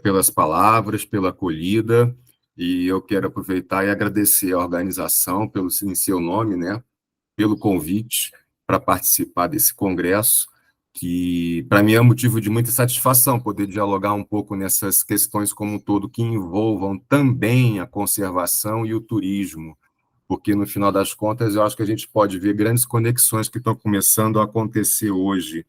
pelas palavras, pela acolhida, e eu quero aproveitar e agradecer à organização em seu nome, né, pelo convite para participar desse congresso, que para mim é um motivo de muita satisfação poder dialogar um pouco nessas questões como um todo que envolvam também a conservação e o turismo, porque no final das contas eu acho que a gente pode ver grandes conexões que estão começando a acontecer hoje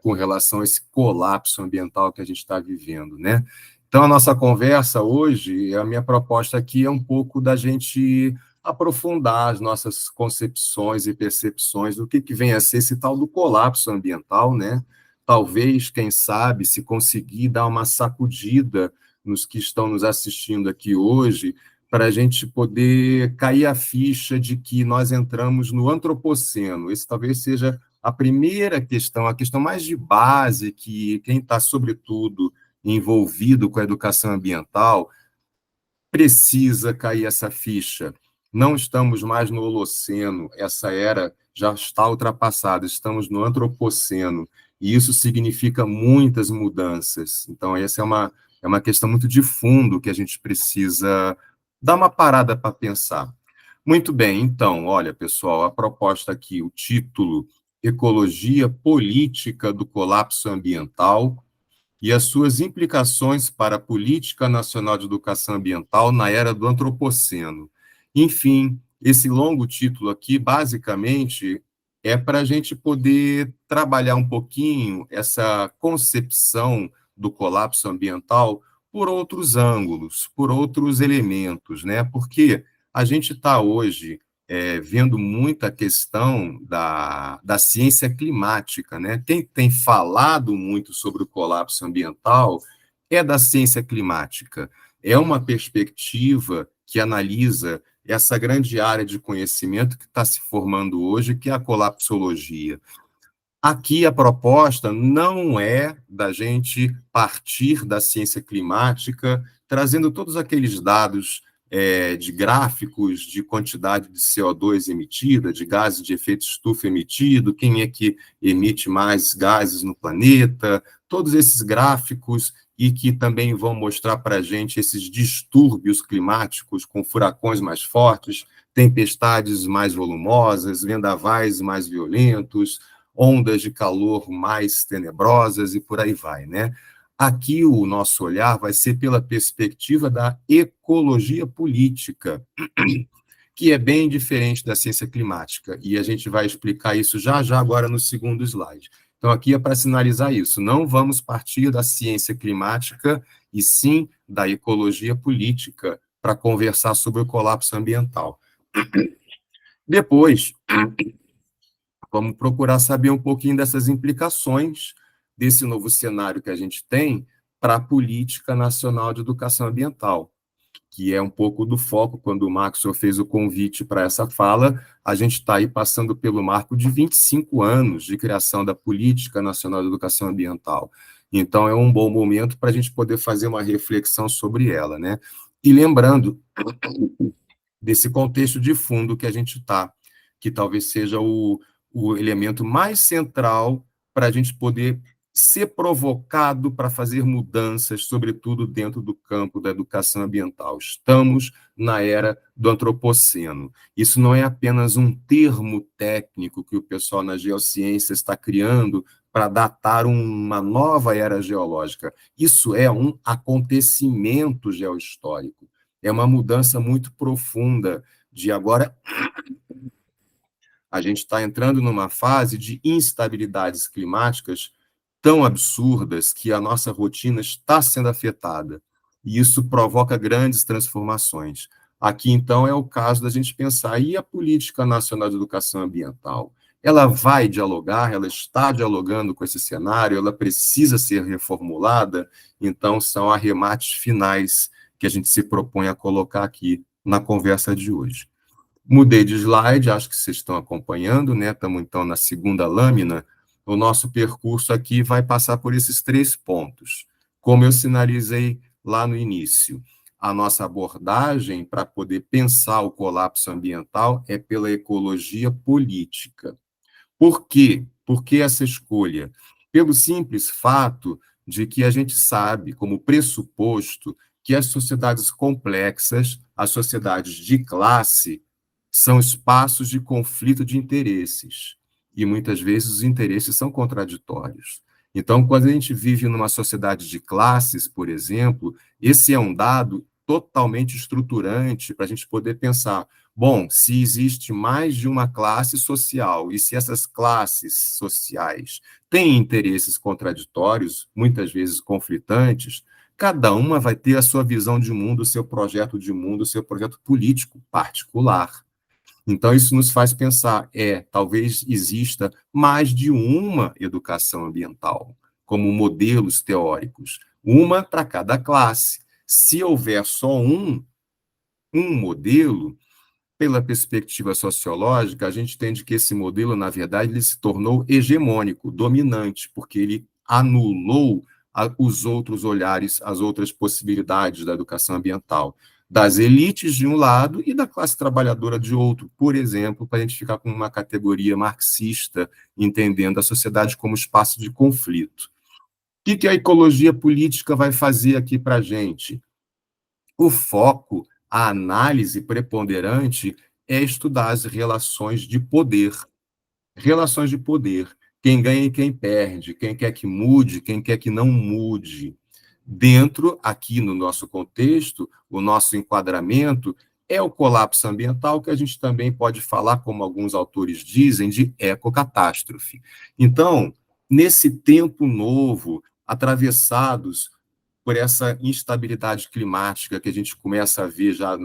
com relação a esse colapso ambiental que a gente está vivendo, né? Então, a nossa conversa hoje, a minha proposta aqui é um pouco da gente aprofundar as nossas concepções e percepções do que vem a ser esse tal do colapso ambiental, né? Talvez, quem sabe, se conseguir dar uma sacudida nos que estão nos assistindo aqui hoje, para a gente poder cair a ficha de que nós entramos no antropoceno. Esse talvez seja a primeira questão, a questão mais de base, que quem está, sobretudo, envolvido com a educação ambiental, precisa cair essa ficha. Não estamos mais no Holoceno, essa era já está ultrapassada, estamos no Antropoceno, e isso significa muitas mudanças. Então, essa é uma questão muito de fundo que a gente precisa dar uma parada para pensar. Muito bem, então, olha, pessoal, a proposta aqui, o título, Ecologia Política do Colapso Ambiental e as suas implicações para a Política Nacional de Educação Ambiental na era do Antropoceno. Enfim, esse longo título aqui, basicamente, é para a gente poder trabalhar um pouquinho essa concepção do colapso ambiental por outros ângulos, por outros elementos, né? Porque a gente está hoje vendo muita questão da ciência climática, né? Quem tem falado muito sobre o colapso ambiental é da ciência climática. É uma perspectiva que analisa essa grande área de conhecimento que está se formando hoje, que é a colapsologia. Aqui a proposta não é da gente partir da ciência climática, trazendo todos aqueles dados de gráficos de quantidade de CO2 emitida, de gases de efeito estufa emitido, quem é que emite mais gases no planeta, todos esses gráficos e que também vão mostrar para a gente esses distúrbios climáticos com furacões mais fortes, tempestades mais volumosas, vendavais mais violentos, ondas de calor mais tenebrosas e por aí vai, né? Aqui o nosso olhar vai ser pela perspectiva da ecologia política, que é bem diferente da ciência climática, e a gente vai explicar isso já agora no segundo slide. Então, aqui é para sinalizar isso, não vamos partir da ciência climática, e sim da ecologia política, para conversar sobre o colapso ambiental. Depois, vamos procurar saber um pouquinho dessas implicações desse novo cenário que a gente tem para a Política Nacional de Educação Ambiental, que é um pouco do foco, quando o Maxwell fez o convite para essa fala, a gente está aí passando pelo marco de 25 anos de criação da Política Nacional de Educação Ambiental. Então, é um bom momento para a gente poder fazer uma reflexão sobre ela, né? E lembrando desse contexto de fundo que a gente está, que talvez seja o elemento mais central para a gente poder ser provocado para fazer mudanças, sobretudo dentro do campo da educação ambiental. Estamos na era do antropoceno. Isso não é apenas um termo técnico que o pessoal na geociência está criando para datar uma nova era geológica. Isso é um acontecimento geohistórico. É uma mudança muito profunda de agora a gente está entrando numa fase de instabilidades climáticas tão absurdas que a nossa rotina está sendo afetada. E isso provoca grandes transformações. Aqui, então, é o caso da gente pensar, e a Política Nacional de Educação Ambiental? Ela vai dialogar, ela está dialogando com esse cenário, ela precisa ser reformulada, então são arremates finais que a gente se propõe a colocar aqui na conversa de hoje. Mudei de slide, acho que vocês estão acompanhando, né? Estamos, então, na segunda lâmina. O nosso percurso aqui vai passar por esses 3 pontos. Como eu sinalizei lá no início, a nossa abordagem para poder pensar o colapso ambiental é pela ecologia política. Por quê? Por que essa escolha? Pelo simples fato de que a gente sabe, como pressuposto, que as sociedades complexas, as sociedades de classe, são espaços de conflito de interesses. E muitas vezes os interesses são contraditórios. Então, quando a gente vive numa sociedade de classes, por exemplo, esse é um dado totalmente estruturante para a gente poder pensar: bom, se existe mais de uma classe social e se essas classes sociais têm interesses contraditórios, muitas vezes conflitantes, cada uma vai ter a sua visão de mundo, o seu projeto político particular. Então, isso nos faz pensar, talvez exista mais de uma educação ambiental, como modelos teóricos, uma para cada classe. Se houver só um modelo, pela perspectiva sociológica, a gente entende que esse modelo, na verdade, ele se tornou hegemônico, dominante, porque ele anulou os outros olhares, as outras possibilidades da educação ambiental, das elites de um lado e da classe trabalhadora de outro, por exemplo, para a gente ficar com uma categoria marxista, entendendo a sociedade como espaço de conflito. O que a ecologia política vai fazer aqui para a gente? O foco, a análise preponderante é estudar as relações de poder. Relações de poder. Quem ganha e quem perde, quem quer que mude, quem quer que não mude. Dentro, aqui no nosso contexto, o nosso enquadramento é o colapso ambiental, que a gente também pode falar, como alguns autores dizem, de ecocatástrofe. Então, nesse tempo novo, atravessados por essa instabilidade climática que a gente começa a ver já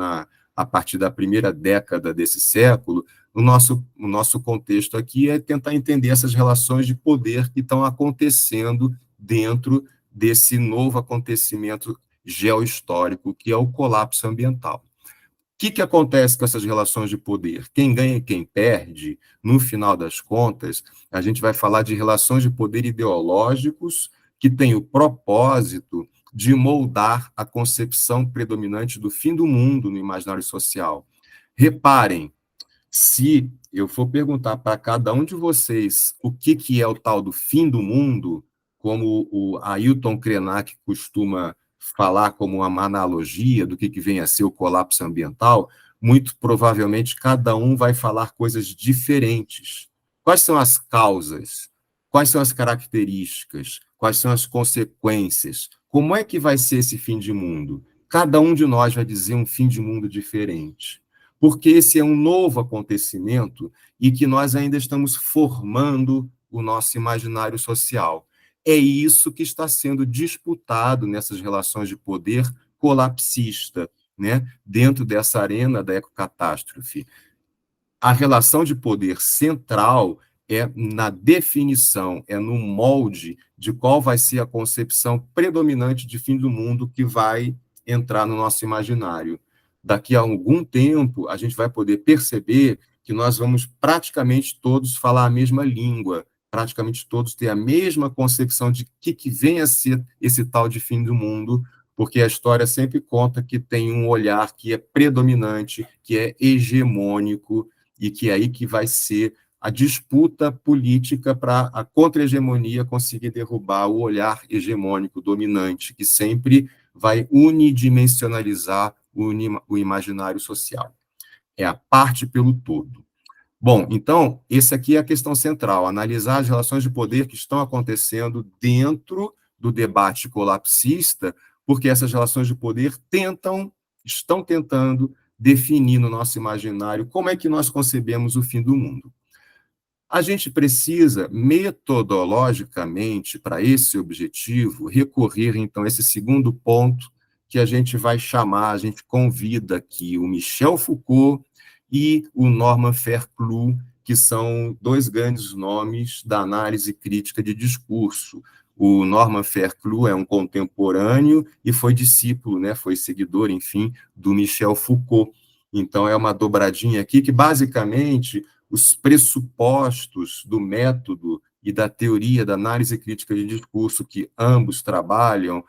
a partir da primeira década desse século, o nosso contexto aqui é tentar entender essas relações de poder que estão acontecendo dentro desse novo acontecimento geohistórico, que é o colapso ambiental. Que acontece com essas relações de poder? Quem ganha e quem perde, no final das contas, a gente vai falar de relações de poder ideológicos que têm o propósito de moldar a concepção predominante do fim do mundo no imaginário social. Reparem, se eu for perguntar para cada um de vocês o que é o tal do fim do mundo, como o Ailton Krenak costuma falar como uma analogia do que vem a ser o colapso ambiental, muito provavelmente cada um vai falar coisas diferentes. Quais são as causas? Quais são as características? Quais são as consequências? Como é que vai ser esse fim de mundo? Cada um de nós vai dizer um fim de mundo diferente, porque esse é um novo acontecimento e que nós ainda estamos formando o nosso imaginário social. É isso que está sendo disputado nessas relações de poder colapsista, né? Dentro dessa arena da ecocatástrofe. A relação de poder central é na definição, é no molde de qual vai ser a concepção predominante de fim do mundo que vai entrar no nosso imaginário. Daqui a algum tempo, a gente vai poder perceber que nós vamos praticamente todos falar a mesma língua, praticamente todos ter a mesma concepção de que vem a ser esse tal de fim do mundo, porque a história sempre conta que tem um olhar que é predominante, que é hegemônico, e que é aí que vai ser a disputa política para a contra-hegemonia conseguir derrubar o olhar hegemônico dominante, que sempre vai unidimensionalizar o imaginário social. É a parte pelo todo. Bom, então, essa aqui é a questão central, analisar as relações de poder que estão acontecendo dentro do debate colapsista, porque essas relações de poder estão tentando definir no nosso imaginário como é que nós concebemos o fim do mundo. A gente precisa, metodologicamente, para esse objetivo, recorrer, então, a esse segundo ponto que a gente vai chamar, a gente convida aqui o Michel Foucault e o Norman Fairclough, que são dois grandes nomes da análise crítica de discurso. O Norman Fairclough é um contemporâneo e foi discípulo, né, foi seguidor, enfim, do Michel Foucault. Então, é uma dobradinha aqui que, basicamente, os pressupostos do método e da teoria da análise crítica de discurso que ambos trabalham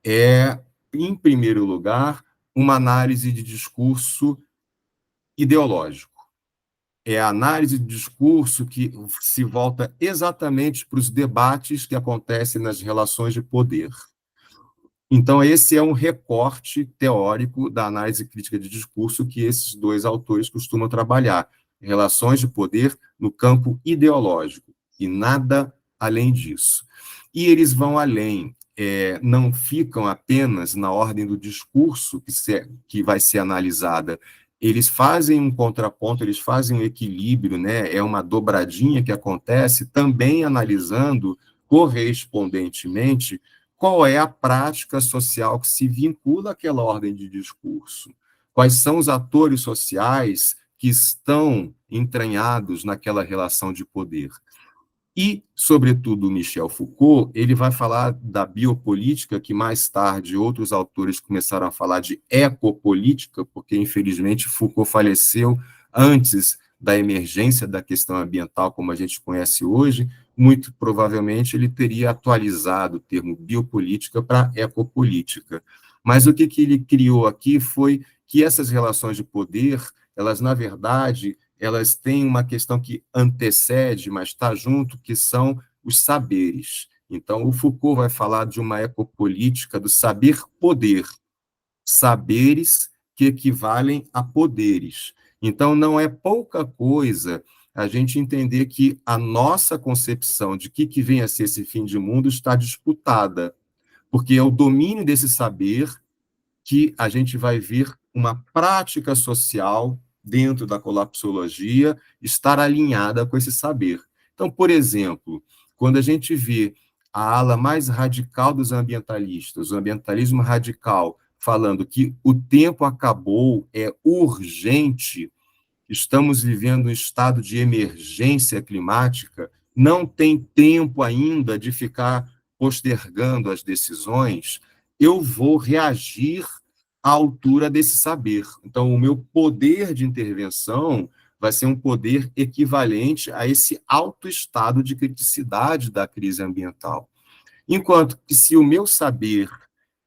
é, em primeiro lugar, uma análise de discurso ideológico. é a análise de discurso que se volta exatamente para os debates que acontecem nas relações de poder. Então, esse é um recorte teórico da análise crítica de discurso que esses dois autores costumam trabalhar. Relações de poder no campo ideológico, e nada além disso. E eles vão além, não ficam apenas na ordem do discurso que vai ser analisada, eles fazem um contraponto, eles fazem um equilíbrio, né? É uma dobradinha que acontece, também analisando correspondentemente qual é a prática social que se vincula àquela ordem de discurso, quais são os atores sociais que estão entranhados naquela relação de poder. E, sobretudo, Michel Foucault, ele vai falar da biopolítica, que mais tarde outros autores começaram a falar de ecopolítica, porque, infelizmente, Foucault faleceu antes da emergência da questão ambiental como a gente conhece hoje. Muito provavelmente ele teria atualizado o termo biopolítica para ecopolítica. Mas o que ele criou aqui foi que essas relações de poder, elas, na verdade, elas têm uma questão que antecede, mas está junto, que são os saberes. Então, o Foucault vai falar de uma ecopolítica do saber-poder, saberes que equivalem a poderes. Então, não é pouca coisa a gente entender que a nossa concepção de que vem a ser esse fim de mundo está disputada, porque é o domínio desse saber que a gente vai ver uma prática social dentro da colapsologia estar alinhada com esse saber. Então, por exemplo, quando a gente vê a ala mais radical dos ambientalistas, o ambientalismo radical, falando que o tempo acabou, é urgente, estamos vivendo um estado de emergência climática, não tem tempo ainda de ficar postergando as decisões, eu vou reagir à altura desse saber. Então, o meu poder de intervenção vai ser um poder equivalente a esse alto estado de criticidade da crise ambiental. Enquanto que se o meu saber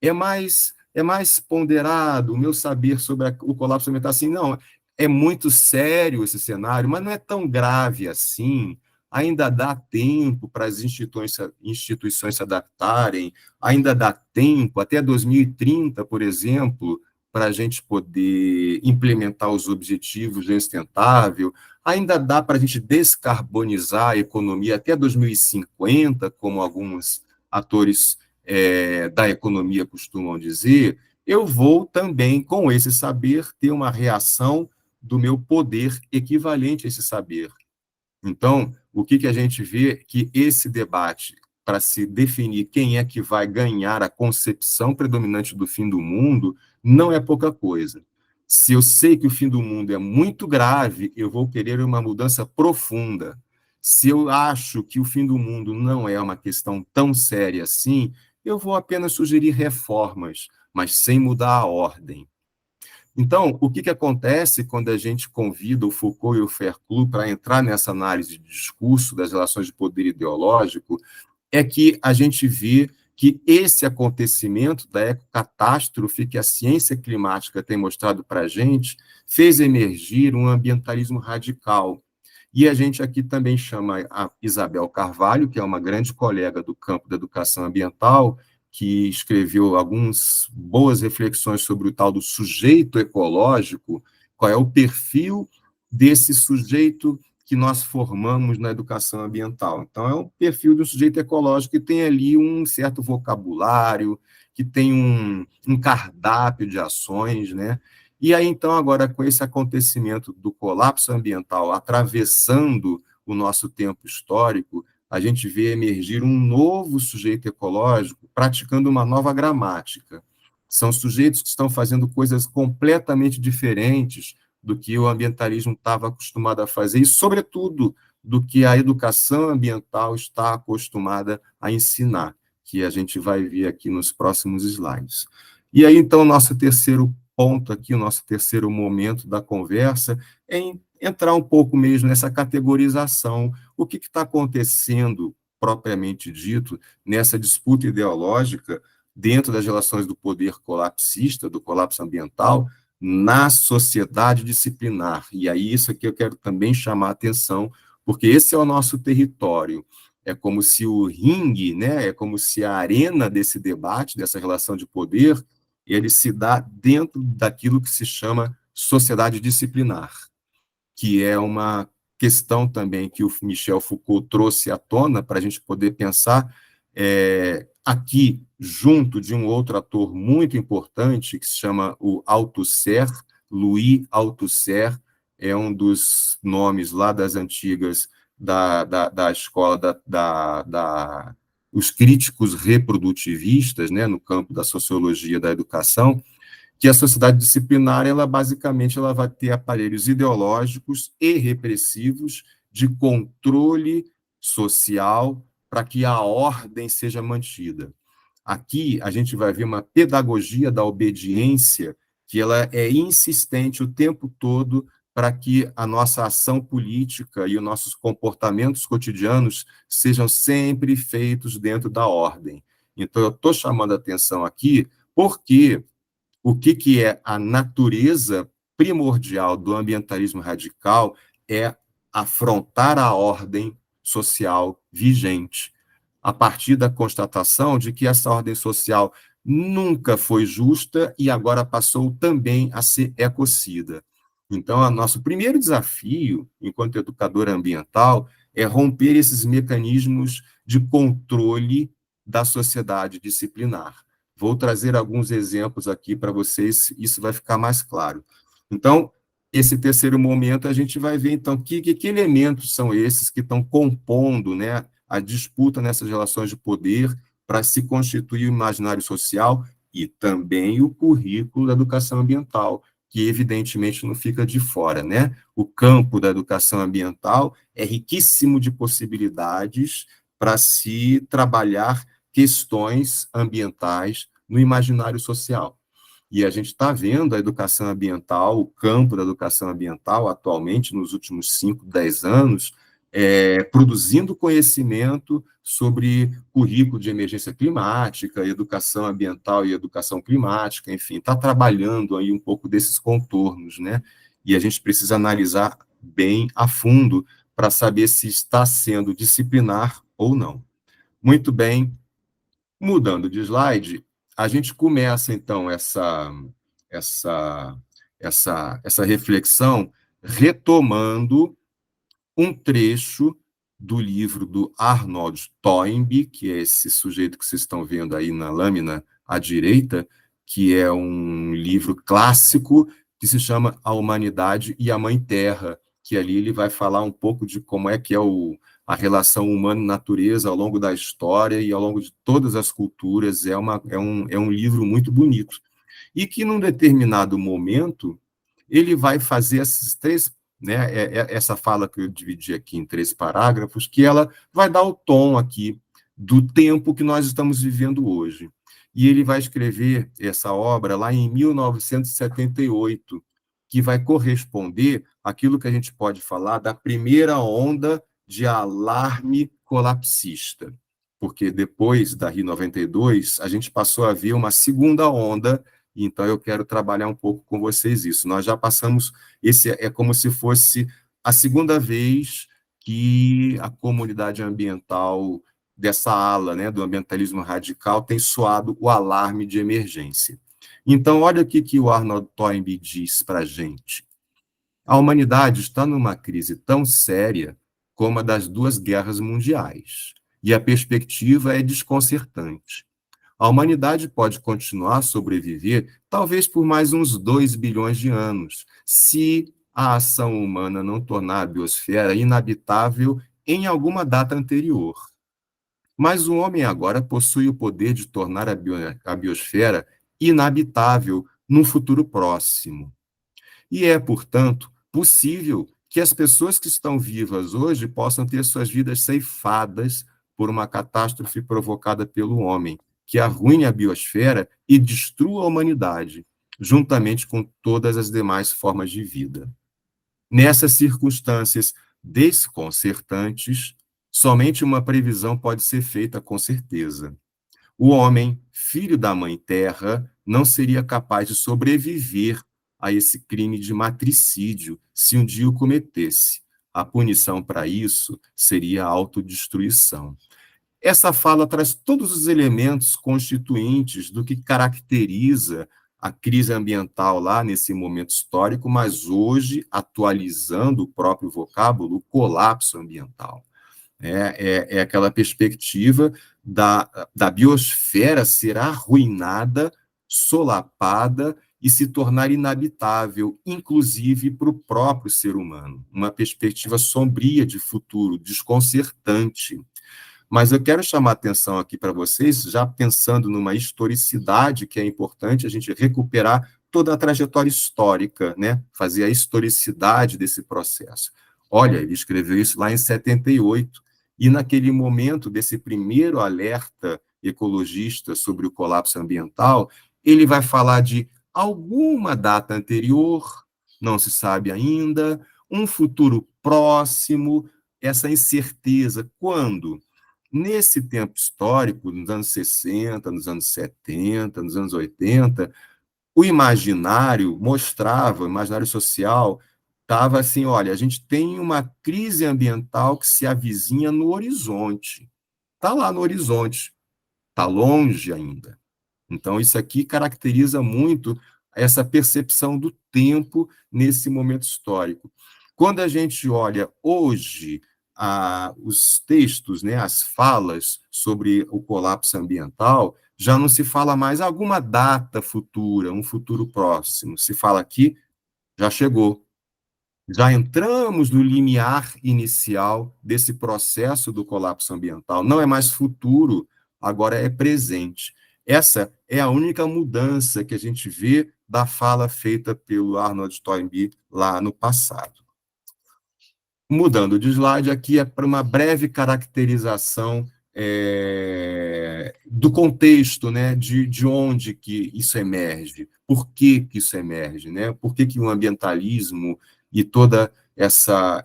é mais ponderado, o meu saber sobre o colapso ambiental, assim, não, é muito sério esse cenário, mas não é tão grave assim, ainda dá tempo para as instituições se adaptarem, ainda dá tempo, até 2030, por exemplo, para a gente poder implementar os objetivos do sustentável, ainda dá para a gente descarbonizar a economia até 2050, como alguns atores da economia costumam dizer, eu vou também, com esse saber, ter uma reação do meu poder equivalente a esse saber. Então, o que a gente vê que esse debate, para se definir quem é que vai ganhar a concepção predominante do fim do mundo, não é pouca coisa. Se eu sei que o fim do mundo é muito grave, eu vou querer uma mudança profunda. Se eu acho que o fim do mundo não é uma questão tão séria assim, eu vou apenas sugerir reformas, mas sem mudar a ordem. Então, o que acontece quando a gente convida o Foucault e o Verclus para entrar nessa análise de discurso das relações de poder ideológico, é que a gente vê que esse acontecimento da ecocatástrofe que a ciência climática tem mostrado para a gente fez emergir um ambientalismo radical. E a gente aqui também chama a Isabel Carvalho, que é uma grande colega do campo da educação ambiental, que escreveu algumas boas reflexões sobre o tal do sujeito ecológico, qual é o perfil desse sujeito que nós formamos na educação ambiental. Então, é um perfil de um sujeito ecológico que tem ali um certo vocabulário, que tem um cardápio de ações, né? E aí, então, agora, com esse acontecimento do colapso ambiental atravessando o nosso tempo histórico, a gente vê emergir um novo sujeito ecológico praticando uma nova gramática. São sujeitos que estão fazendo coisas completamente diferentes do que o ambientalismo estava acostumado a fazer e, sobretudo, do que a educação ambiental está acostumada a ensinar, que a gente vai ver aqui nos próximos slides. E aí, então, nosso terceiro ponto aqui, o nosso terceiro momento da conversa, é entrar um pouco mesmo nessa categorização. O que está acontecendo, propriamente dito, nessa disputa ideológica dentro das relações do poder colapsista, do colapso ambiental, na sociedade disciplinar. E aí isso aqui eu quero também chamar a atenção, porque esse é o nosso território. É como se o ringue, né, é como se a arena desse debate, dessa relação de poder, ele se dá dentro daquilo que se chama sociedade disciplinar, que é uma questão também que o Michel Foucault trouxe à tona para a gente poder pensar aqui, junto de um outro ator muito importante, que se chama o Althusser, Louis Althusser, é um dos nomes lá das antigas da escola os críticos reprodutivistas, né, no campo da sociologia da educação, que a sociedade disciplinar, ela basicamente ela vai ter aparelhos ideológicos e repressivos de controle social para que a ordem seja mantida. Aqui a gente vai ver uma pedagogia da obediência que ela é insistente o tempo todo para que a nossa ação política e os nossos comportamentos cotidianos sejam sempre feitos dentro da ordem. Então, eu estou chamando a atenção aqui porque o que é a natureza primordial do ambientalismo radical é afrontar a ordem social vigente, a partir da constatação de que essa ordem social nunca foi justa e agora passou também a ser ecocida. Então, o nosso primeiro desafio, enquanto educador ambiental, é romper esses mecanismos de controle da sociedade disciplinar. Vou trazer alguns exemplos aqui para vocês, isso vai ficar mais claro. Então, esse terceiro momento, a gente vai ver, então, que elementos são esses que estão compondo, né, a disputa nessas relações de poder para se constituir o imaginário social e também o currículo da educação ambiental, que evidentemente não fica de fora, né? O campo da educação ambiental é riquíssimo de possibilidades para se trabalhar questões ambientais no imaginário social. E a gente está vendo a educação ambiental, o campo da educação ambiental, atualmente, nos últimos 5, 10 anos, produzindo conhecimento sobre currículo de emergência climática, educação ambiental e educação climática, enfim, está trabalhando aí um pouco desses contornos, né? E a gente precisa analisar bem a fundo para saber se está sendo disciplinar ou não. Muito bem, mudando de slide, a gente começa, então, essa, essa reflexão retomando um trecho do livro do Arnold Toynbee, que é esse sujeito que vocês estão vendo aí na lâmina à direita, que é um livro clássico que se chama A Humanidade e a Mãe Terra, que ali ele vai falar um pouco de como é que é a relação humano-natureza ao longo da história e ao longo de todas as culturas. É um livro muito bonito. E que, num determinado momento, ele vai fazer esses três, né, essa fala que eu dividi aqui em 3 parágrafos, que ela vai dar o tom aqui do tempo que nós estamos vivendo hoje. E ele vai escrever essa obra lá em 1978, que vai corresponder àquilo que a gente pode falar da primeira onda de alarme colapsista. Porque depois da Rio 92, a gente passou a ver uma segunda onda. Então, eu quero trabalhar um pouco com vocês isso. Nós já passamos, esse é como se fosse a segunda vez que a comunidade ambiental dessa ala, né, do ambientalismo radical, tem soado o alarme de emergência. Então, olha o que o Arnold Toynbee diz para a gente. A humanidade está numa crise tão séria como a das 2 guerras mundiais, e a perspectiva é desconcertante. A humanidade pode continuar a sobreviver, talvez por mais uns 2 bilhões de anos, se a ação humana não tornar a biosfera inabitável em alguma data anterior. Mas o homem agora possui o poder de tornar a biosfera inabitável num futuro próximo. E é, portanto, possível que as pessoas que estão vivas hoje possam ter suas vidas ceifadas por uma catástrofe provocada pelo homem, que arruine a biosfera e destrua a humanidade, juntamente com todas as demais formas de vida. Nessas circunstâncias desconcertantes, somente uma previsão pode ser feita com certeza. O homem, filho da mãe terra, não seria capaz de sobreviver a esse crime de matricídio, se um dia o cometesse. A punição para isso seria a autodestruição. Essa fala traz todos os elementos constituintes do que caracteriza a crise ambiental lá nesse momento histórico, mas hoje atualizando o próprio vocábulo, o colapso ambiental. É aquela perspectiva da biosfera ser arruinada, solapada e se tornar inabitável, inclusive para o próprio ser humano. Uma perspectiva sombria de futuro, desconcertante. Mas eu quero chamar a atenção aqui para vocês, já pensando numa historicidade, que é importante a gente recuperar toda a trajetória histórica, né? Fazer a historicidade desse processo. Olha, ele escreveu isso lá em 78, e naquele momento desse primeiro alerta ecologista sobre o colapso ambiental, ele vai falar de alguma data anterior, não se sabe ainda, um futuro próximo, essa incerteza, quando? Nesse tempo histórico, nos anos 60, nos anos 70, nos anos 80, o imaginário mostrava, o imaginário social estava assim, olha, a gente tem uma crise ambiental que se avizinha no horizonte. Está lá no horizonte, está longe ainda. Então, isso aqui caracteriza muito essa percepção do tempo nesse momento histórico. Quando a gente olha hoje os textos, né, as falas sobre o colapso ambiental, já não se fala mais alguma data futura, um futuro próximo. Se fala aqui, já chegou. Já entramos no limiar inicial desse processo do colapso ambiental. Não é mais futuro, agora é presente. Essa é a única mudança que a gente vê da fala feita pelo Arnold Toynbee lá no passado. Mudando de slide, aqui é para uma breve caracterização do contexto, né, de onde que isso emerge, por que isso emerge, né, por que o ambientalismo e toda essa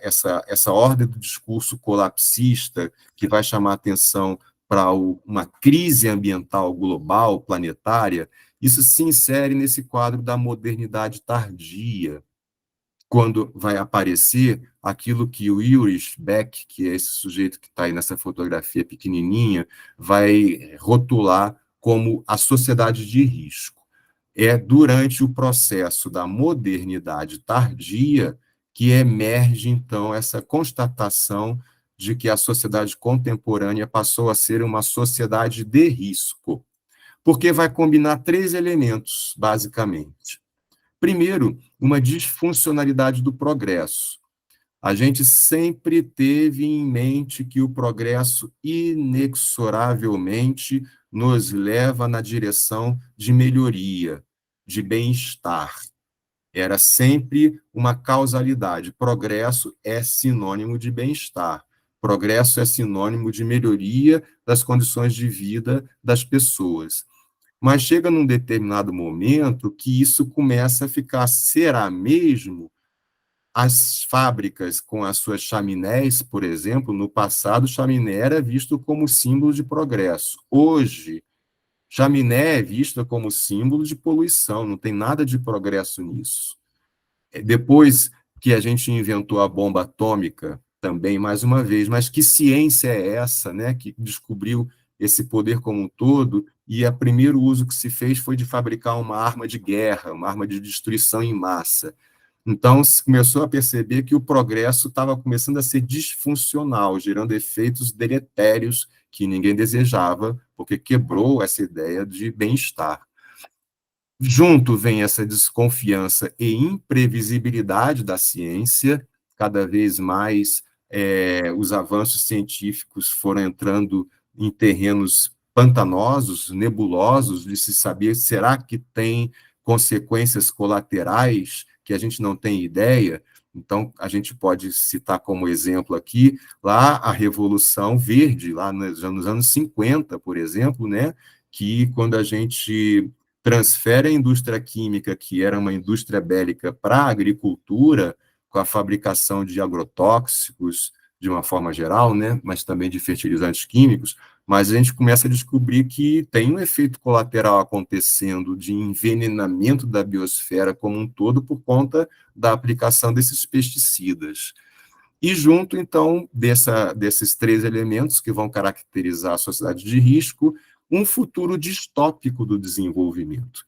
ordem do discurso colapsista que vai chamar atenção para uma crise ambiental global, planetária, isso se insere nesse quadro da modernidade tardia, quando vai aparecer aquilo que o Ulrich Beck, que é esse sujeito que está aí nessa fotografia pequenininha, vai rotular como a sociedade de risco. É durante o processo da modernidade tardia que emerge, então, essa constatação de que a sociedade contemporânea passou a ser uma sociedade de risco, porque vai combinar três elementos, basicamente. Primeiro, uma disfuncionalidade do progresso. A gente sempre teve em mente que o progresso inexoravelmente nos leva na direção de melhoria, de bem-estar. Era sempre uma causalidade. Progresso é sinônimo de bem-estar. Progresso é sinônimo de melhoria das condições de vida das pessoas. Mas chega num determinado momento que isso começa a ficar, será mesmo? As fábricas com as suas chaminés, por exemplo, no passado, chaminé era visto como símbolo de progresso. Hoje, chaminé é vista como símbolo de poluição, não tem nada de progresso nisso. Depois que a gente inventou a bomba atômica, também, mais uma vez, mas que ciência é essa, né, que descobriu esse poder como um todo, e o primeiro uso que se fez foi de fabricar uma arma de guerra, uma arma de destruição em massa. Então, se começou a perceber que o progresso estava começando a ser disfuncional, gerando efeitos deletérios que ninguém desejava, porque quebrou essa ideia de bem-estar. Junto vem essa desconfiança e imprevisibilidade da ciência, cada vez mais os avanços científicos foram entrando em terrenos pantanosos, nebulosos, de se saber, será que tem consequências colaterais que a gente não tem ideia? Então, a gente pode citar como exemplo aqui, lá a Revolução Verde, lá nos anos 50, por exemplo, né, que quando a gente transfere a indústria química, que era uma indústria bélica, para a agricultura, com a fabricação de agrotóxicos, de uma forma geral, né, mas também de fertilizantes químicos, mas a gente começa a descobrir que tem um efeito colateral acontecendo de envenenamento da biosfera como um todo por conta da aplicação desses pesticidas. E junto, então, desses três elementos que vão caracterizar a sociedade de risco, um futuro distópico do desenvolvimento.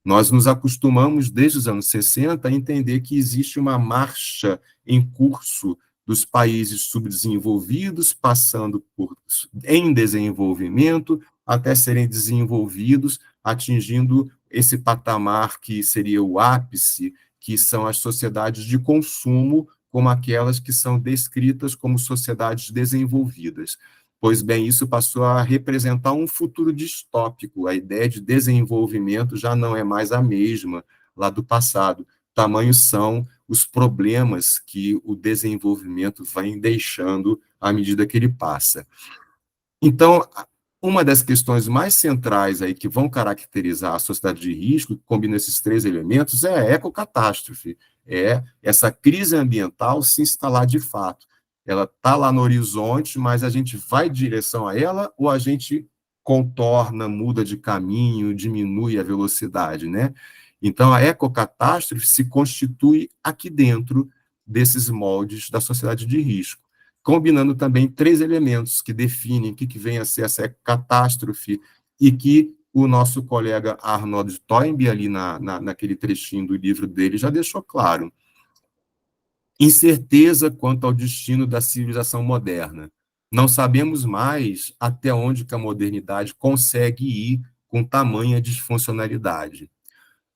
Nós nos acostumamos, desde os anos 60, a entender que existe uma marcha em curso dos países subdesenvolvidos, passando por em desenvolvimento, até serem desenvolvidos, atingindo esse patamar que seria o ápice, que são as sociedades de consumo, como aquelas que são descritas como sociedades desenvolvidas. Pois bem, isso passou a representar um futuro distópico. A ideia de desenvolvimento já não é mais a mesma lá do passado. Tamanhos são os problemas que o desenvolvimento vem deixando à medida que ele passa. Então, uma das questões mais centrais aí que vão caracterizar a sociedade de risco, que combina esses três elementos, é a ecocatástrofe, é essa crise ambiental se instalar de fato. Ela está lá no horizonte, mas a gente vai em direção a ela ou a gente contorna, muda de caminho, diminui a velocidade, né? Então, a ecocatástrofe se constitui aqui dentro desses moldes da sociedade de risco, combinando também três elementos que definem o que vem a ser essa catástrofe e que o nosso colega Arnold Toynbee, ali naquele trechinho do livro dele, já deixou claro. Incerteza quanto ao destino da civilização moderna. Não sabemos mais até onde que a modernidade consegue ir com tamanha disfuncionalidade.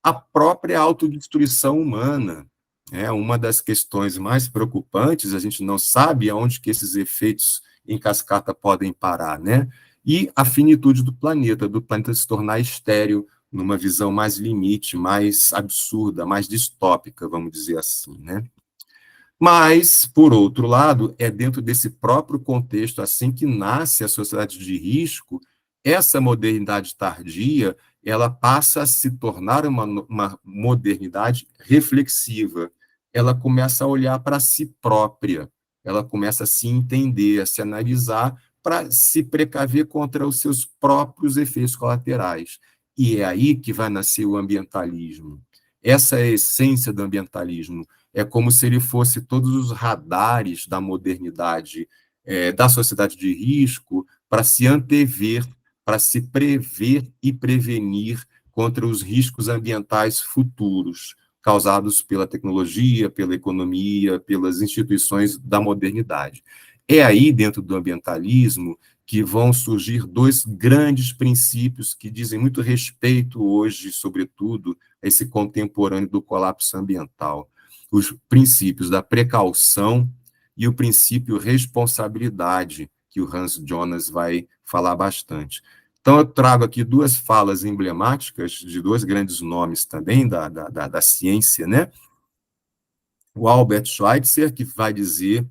A própria autodestruição humana é uma das questões mais preocupantes, a gente não sabe aonde que esses efeitos em cascata podem parar, né? E a finitude do planeta se tornar estéril, numa visão mais limite, mais absurda, mais distópica, vamos dizer assim, né? Mas, por outro lado, é dentro desse próprio contexto, assim que nasce a sociedade de risco, essa modernidade tardia, ela passa a se tornar uma modernidade reflexiva. Ela começa a olhar para si própria, ela começa a se entender, a se analisar, para se precaver contra os seus próprios efeitos colaterais. E é aí que vai nascer o ambientalismo. Essa é a essência do ambientalismo. É como se ele fosse todos os radares da modernidade, da sociedade de risco, para se antever, para se prever e prevenir contra os riscos ambientais futuros, causados pela tecnologia, pela economia, pelas instituições da modernidade. É aí, dentro do ambientalismo, que vão surgir dois grandes princípios que dizem muito respeito hoje, sobretudo, a esse contemporâneo do colapso ambiental: os princípios da precaução e o princípio responsabilidade, que o Hans Jonas vai falar bastante. Então, eu trago aqui duas falas emblemáticas de dois grandes nomes também da ciência, né? O Albert Schweitzer, que vai dizer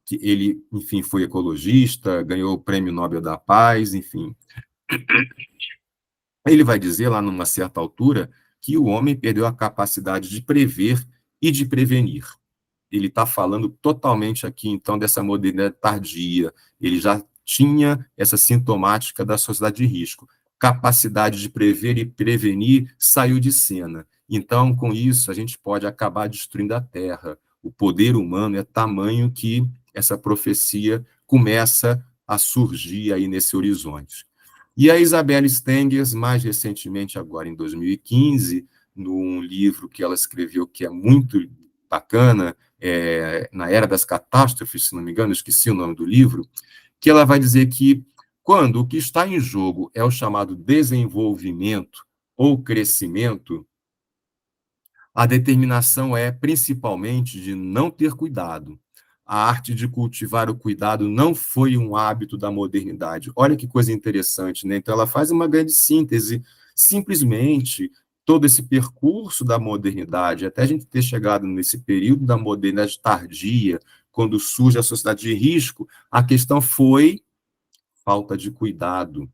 que ele, enfim, foi ecologista, ganhou o Prêmio Nobel da Paz, enfim. Ele vai dizer, lá numa certa altura, que o homem perdeu a capacidade de prever e de prevenir. Ele está falando totalmente aqui, então, dessa modernidade tardia. Ele já tinha essa sintomática da sociedade de risco. Capacidade de prever e prevenir saiu de cena. Então, com isso, a gente pode acabar destruindo a Terra. O poder humano é tamanho que essa profecia começa a surgir aí nesse horizonte. E a Isabelle Stengers, mais recentemente, agora em 2015, num livro que ela escreveu que é muito bacana, na Era das Catástrofes, se não me engano, esqueci o nome do livro, que ela vai dizer que quando o que está em jogo é o chamado desenvolvimento ou crescimento, a determinação é, principalmente, de não ter cuidado. A arte de cultivar o cuidado não foi um hábito da modernidade. Olha que coisa interessante, né? Então, ela faz uma grande síntese. Simplesmente, todo esse percurso da modernidade, até a gente ter chegado nesse período da modernidade tardia, quando surge a sociedade de risco, a questão foi falta de cuidado.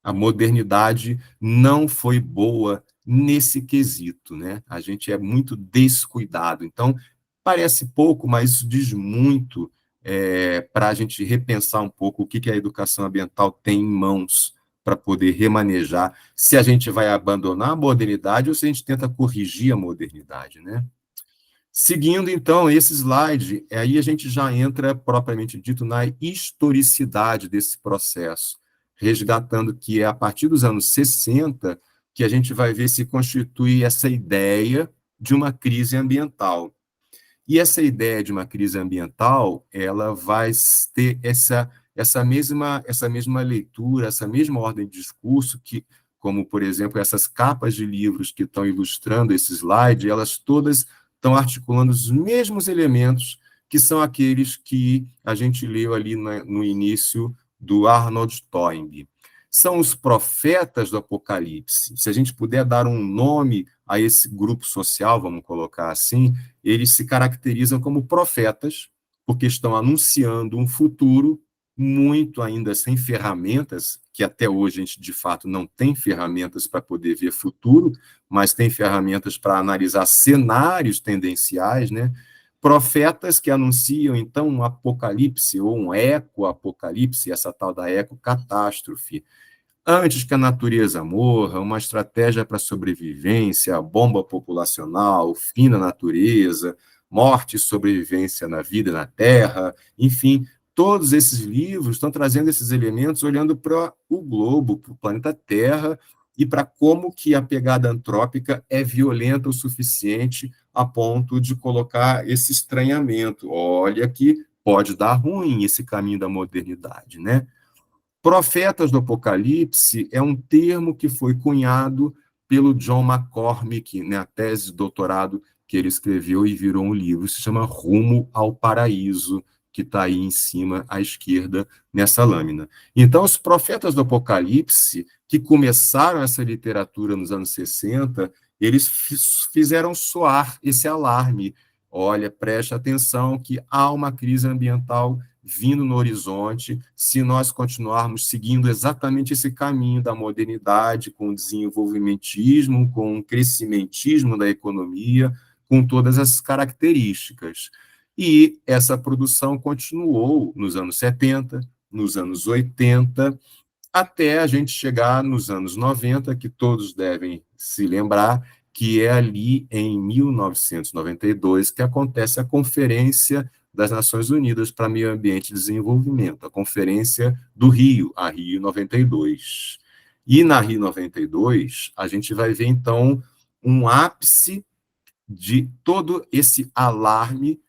A modernidade não foi boa nesse quesito, né? A gente é muito descuidado. Então, parece pouco, mas isso diz muito para a gente repensar um pouco o que a educação ambiental tem em mãos para poder remanejar, se a gente vai abandonar a modernidade ou se a gente tenta corrigir a modernidade, né? Seguindo, então, esse slide, aí a gente já entra, propriamente dito, na historicidade desse processo, resgatando que é a partir dos anos 60 que a gente vai ver se constitui essa ideia de uma crise ambiental. E essa ideia de uma crise ambiental, ela vai ter essa mesma leitura, essa mesma ordem de discurso que, como, por exemplo, essas capas de livros que estão ilustrando esse slide, elas todas estão articulando os mesmos elementos que são aqueles que a gente leu ali no início do Arnold Toynbee. São os profetas do Apocalipse. Se a gente puder dar um nome a esse grupo social, vamos colocar assim, eles se caracterizam como profetas, porque estão anunciando um futuro muito ainda sem ferramentas, que até hoje a gente, de fato, não tem ferramentas para poder ver futuro, mas tem ferramentas para analisar cenários tendenciais, né? Profetas que anunciam, então, um apocalipse ou um eco-apocalipse, essa tal da eco-catástrofe, antes que a natureza morra, uma estratégia para sobrevivência, bomba populacional, fim da natureza, morte e sobrevivência na vida na Terra, enfim, todos esses livros estão trazendo esses elementos olhando para o globo, para o planeta Terra, e para como que a pegada antrópica é violenta o suficiente a ponto de colocar esse estranhamento. Olha que pode dar ruim esse caminho da modernidade, né? Profetas do Apocalipse é um termo que foi cunhado pelo John McCormick, né, a tese de doutorado que ele escreveu e virou um livro, se chama Rumo ao Paraíso, que está aí em cima à esquerda nessa lâmina. Então, os profetas do Apocalipse, que começaram essa literatura nos anos 60, eles fizeram soar esse alarme. Olha, preste atenção que há uma crise ambiental vindo no horizonte, se nós continuarmos seguindo exatamente esse caminho da modernidade, com o desenvolvimentismo, com o crescimentismo da economia, com todas essas características. E essa produção continuou nos anos 70, nos anos 80, até a gente chegar nos anos 90, que todos devem se lembrar, que é ali em 1992 que acontece a Conferência das Nações Unidas para Meio Ambiente e Desenvolvimento, a Conferência do Rio, a Rio 92. E na Rio 92, a gente vai ver, então, um ápice de todo esse alarme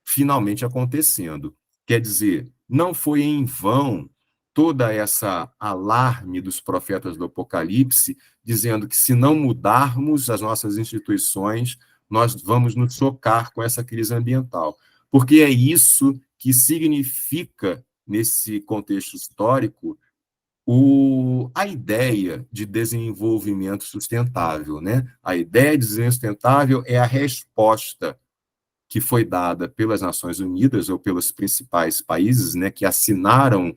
finalmente acontecendo. Quer dizer, não foi em vão toda essa alarme dos profetas do Apocalipse, dizendo que se não mudarmos as nossas instituições, nós vamos nos chocar com essa crise ambiental. Porque é isso que significa, nesse contexto histórico, a ideia de desenvolvimento sustentável, né? A ideia de desenvolvimento sustentável é a resposta que foi dada pelas Nações Unidas ou pelos principais países, né, que assinaram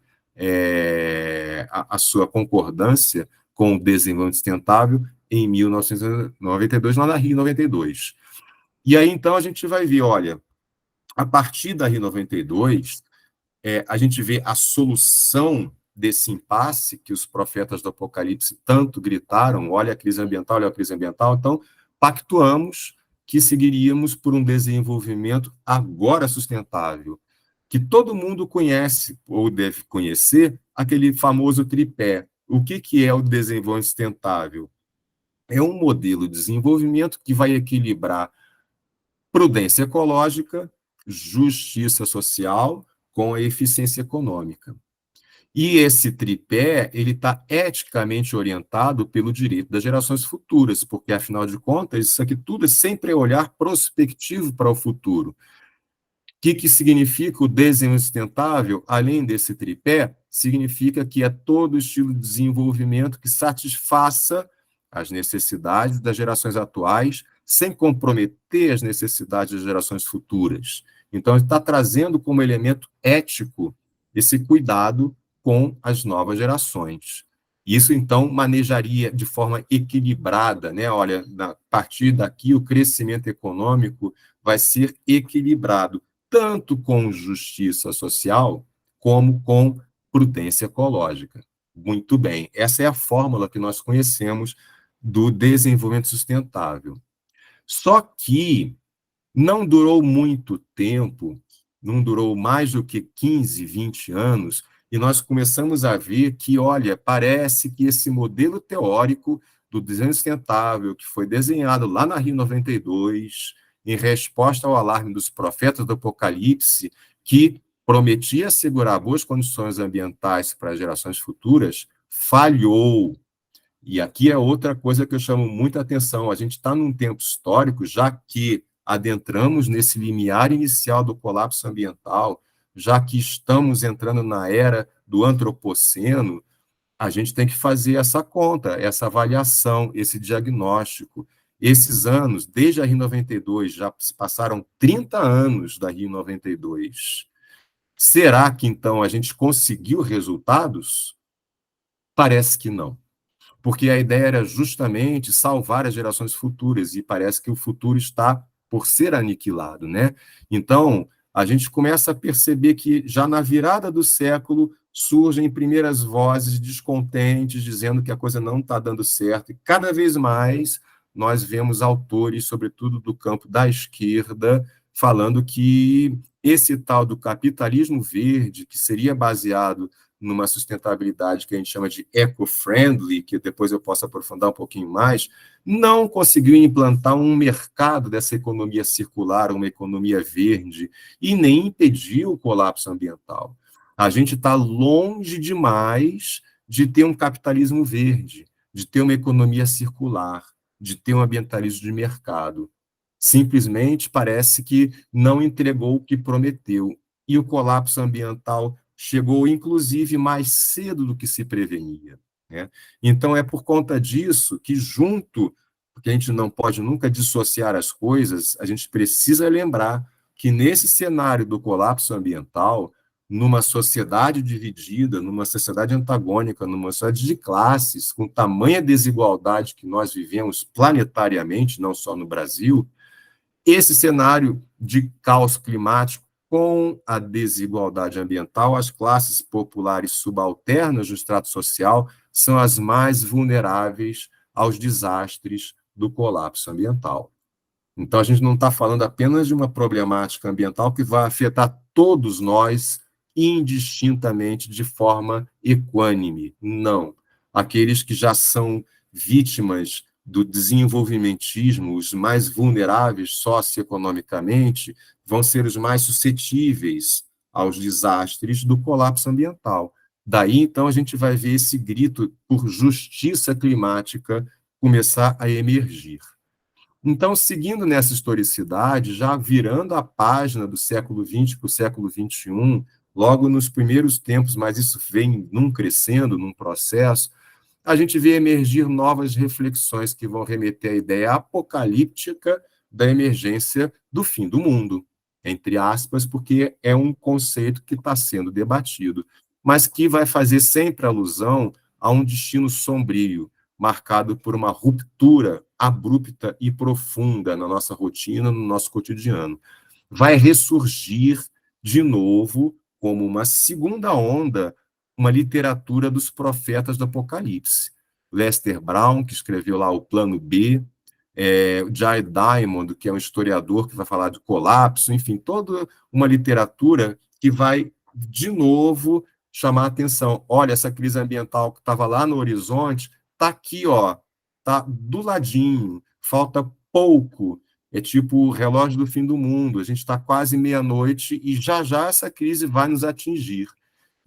a sua concordância com o desenvolvimento sustentável em 1992, lá na Rio 92. E aí, então, a gente vai ver, olha, a partir da Rio 92, a gente vê a solução desse impasse que os profetas do Apocalipse tanto gritaram, olha a crise ambiental, olha a crise ambiental, então pactuamos que seguiríamos por um desenvolvimento agora sustentável, que todo mundo conhece, ou deve conhecer, aquele famoso tripé. O que é o desenvolvimento sustentável? É um modelo de desenvolvimento que vai equilibrar prudência ecológica, justiça social com a eficiência econômica. E esse tripé, ele está eticamente orientado pelo direito das gerações futuras, porque, afinal de contas, isso aqui tudo é sempre olhar prospectivo para o futuro. O que significa o desenvolvimento sustentável? Além desse tripé, significa que é todo estilo de desenvolvimento que satisfaça as necessidades das gerações atuais, sem comprometer as necessidades das gerações futuras. Então, ele está trazendo como elemento ético esse cuidado com as novas gerações. Isso, então, manejaria de forma equilibrada, né? Olha, a partir daqui, o crescimento econômico vai ser equilibrado, tanto com justiça social como com prudência ecológica. Muito bem, essa é a fórmula que nós conhecemos do desenvolvimento sustentável. Só que não durou muito tempo, não durou mais do que 15, 20 anos, e nós começamos a ver que, olha, parece que esse modelo teórico do desenho sustentável, que foi desenhado lá na Rio 92, em resposta ao alarme dos profetas do Apocalipse, que prometia assegurar boas condições ambientais para gerações futuras, falhou. E aqui é outra coisa que eu chamo muita atenção. A gente está num tempo histórico, já que adentramos nesse limiar inicial do colapso ambiental, já que estamos entrando na era do antropoceno, a gente tem que fazer essa conta, essa avaliação, esse diagnóstico. Esses anos, desde a Rio 92, já se passaram 30 anos da Rio 92. Será que, então, a gente conseguiu resultados? Parece que não, porque a ideia era justamente salvar as gerações futuras, e parece que o futuro está por ser aniquilado, né? Então, a gente começa a perceber que já na virada do século surgem primeiras vozes descontentes, dizendo que a coisa não está dando certo, e cada vez mais nós vemos autores, sobretudo do campo da esquerda, falando que esse tal do capitalismo verde, que seria baseado numa sustentabilidade que a gente chama de eco-friendly, que depois eu posso aprofundar um pouquinho mais, não conseguiu implantar um mercado dessa economia circular, uma economia verde, e nem impediu o colapso ambiental. A gente está longe demais de ter um capitalismo verde, de ter uma economia circular, de ter um ambientalismo de mercado. Simplesmente parece que não entregou o que prometeu. E o colapso ambiental chegou, inclusive, mais cedo do que se prevenia, né? Então, é por conta disso que, junto, porque a gente não pode nunca dissociar as coisas, a gente precisa lembrar que, nesse cenário do colapso ambiental, numa sociedade dividida, numa sociedade antagônica, numa sociedade de classes, com tamanha desigualdade que nós vivemos planetariamente, não só no Brasil, esse cenário de caos climático com a desigualdade ambiental, as classes populares subalternas do estrato social são as mais vulneráveis aos desastres do colapso ambiental. Então, a gente não está falando apenas de uma problemática ambiental que vai afetar todos nós indistintamente, de forma equânime. Não. Aqueles que já são vítimas do desenvolvimentismo, os mais vulneráveis socioeconomicamente, vão ser os mais suscetíveis aos desastres do colapso ambiental. Daí, então, a gente vai ver esse grito por justiça climática começar a emergir. Então, seguindo nessa historicidade, já virando a página do século XX para o século XXI, logo nos primeiros tempos, mas isso vem num crescendo, num processo, a gente vê emergir novas reflexões que vão remeter à ideia apocalíptica da emergência do fim do mundo, entre aspas, porque é um conceito que está sendo debatido, mas que vai fazer sempre alusão a um destino sombrio, marcado por uma ruptura abrupta e profunda na nossa rotina, no nosso cotidiano. Vai ressurgir de novo, como uma segunda onda, uma literatura dos profetas do Apocalipse. Lester Brown, que escreveu lá o Plano B, o Jared Diamond, que é um historiador que vai falar de colapso, enfim, toda uma literatura que vai, de novo, chamar a atenção. Olha, essa crise ambiental que estava lá no horizonte, está aqui, ó, está do ladinho, falta pouco, é tipo o relógio do fim do mundo, a gente está quase meia-noite e já já essa crise vai nos atingir.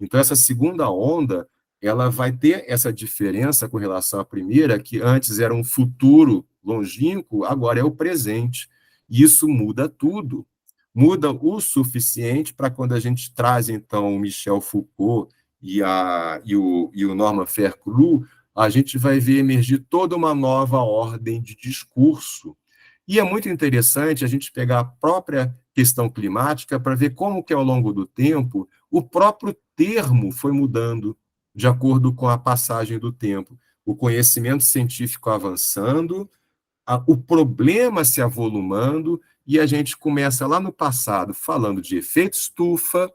Então, essa segunda onda, ela vai ter essa diferença com relação à primeira, que antes era um futuro longínquo, agora é o presente. E isso muda tudo. Muda o suficiente para quando a gente traz, então, o Michel Foucault e o Norman Fairclough, a gente vai ver emergir toda uma nova ordem de discurso. E é muito interessante a gente pegar a própria questão climática para ver como que, ao longo do tempo, o próprio termo foi mudando de acordo com a passagem do tempo. O conhecimento científico avançando, o problema se avolumando e a gente começa lá no passado falando de efeito estufa,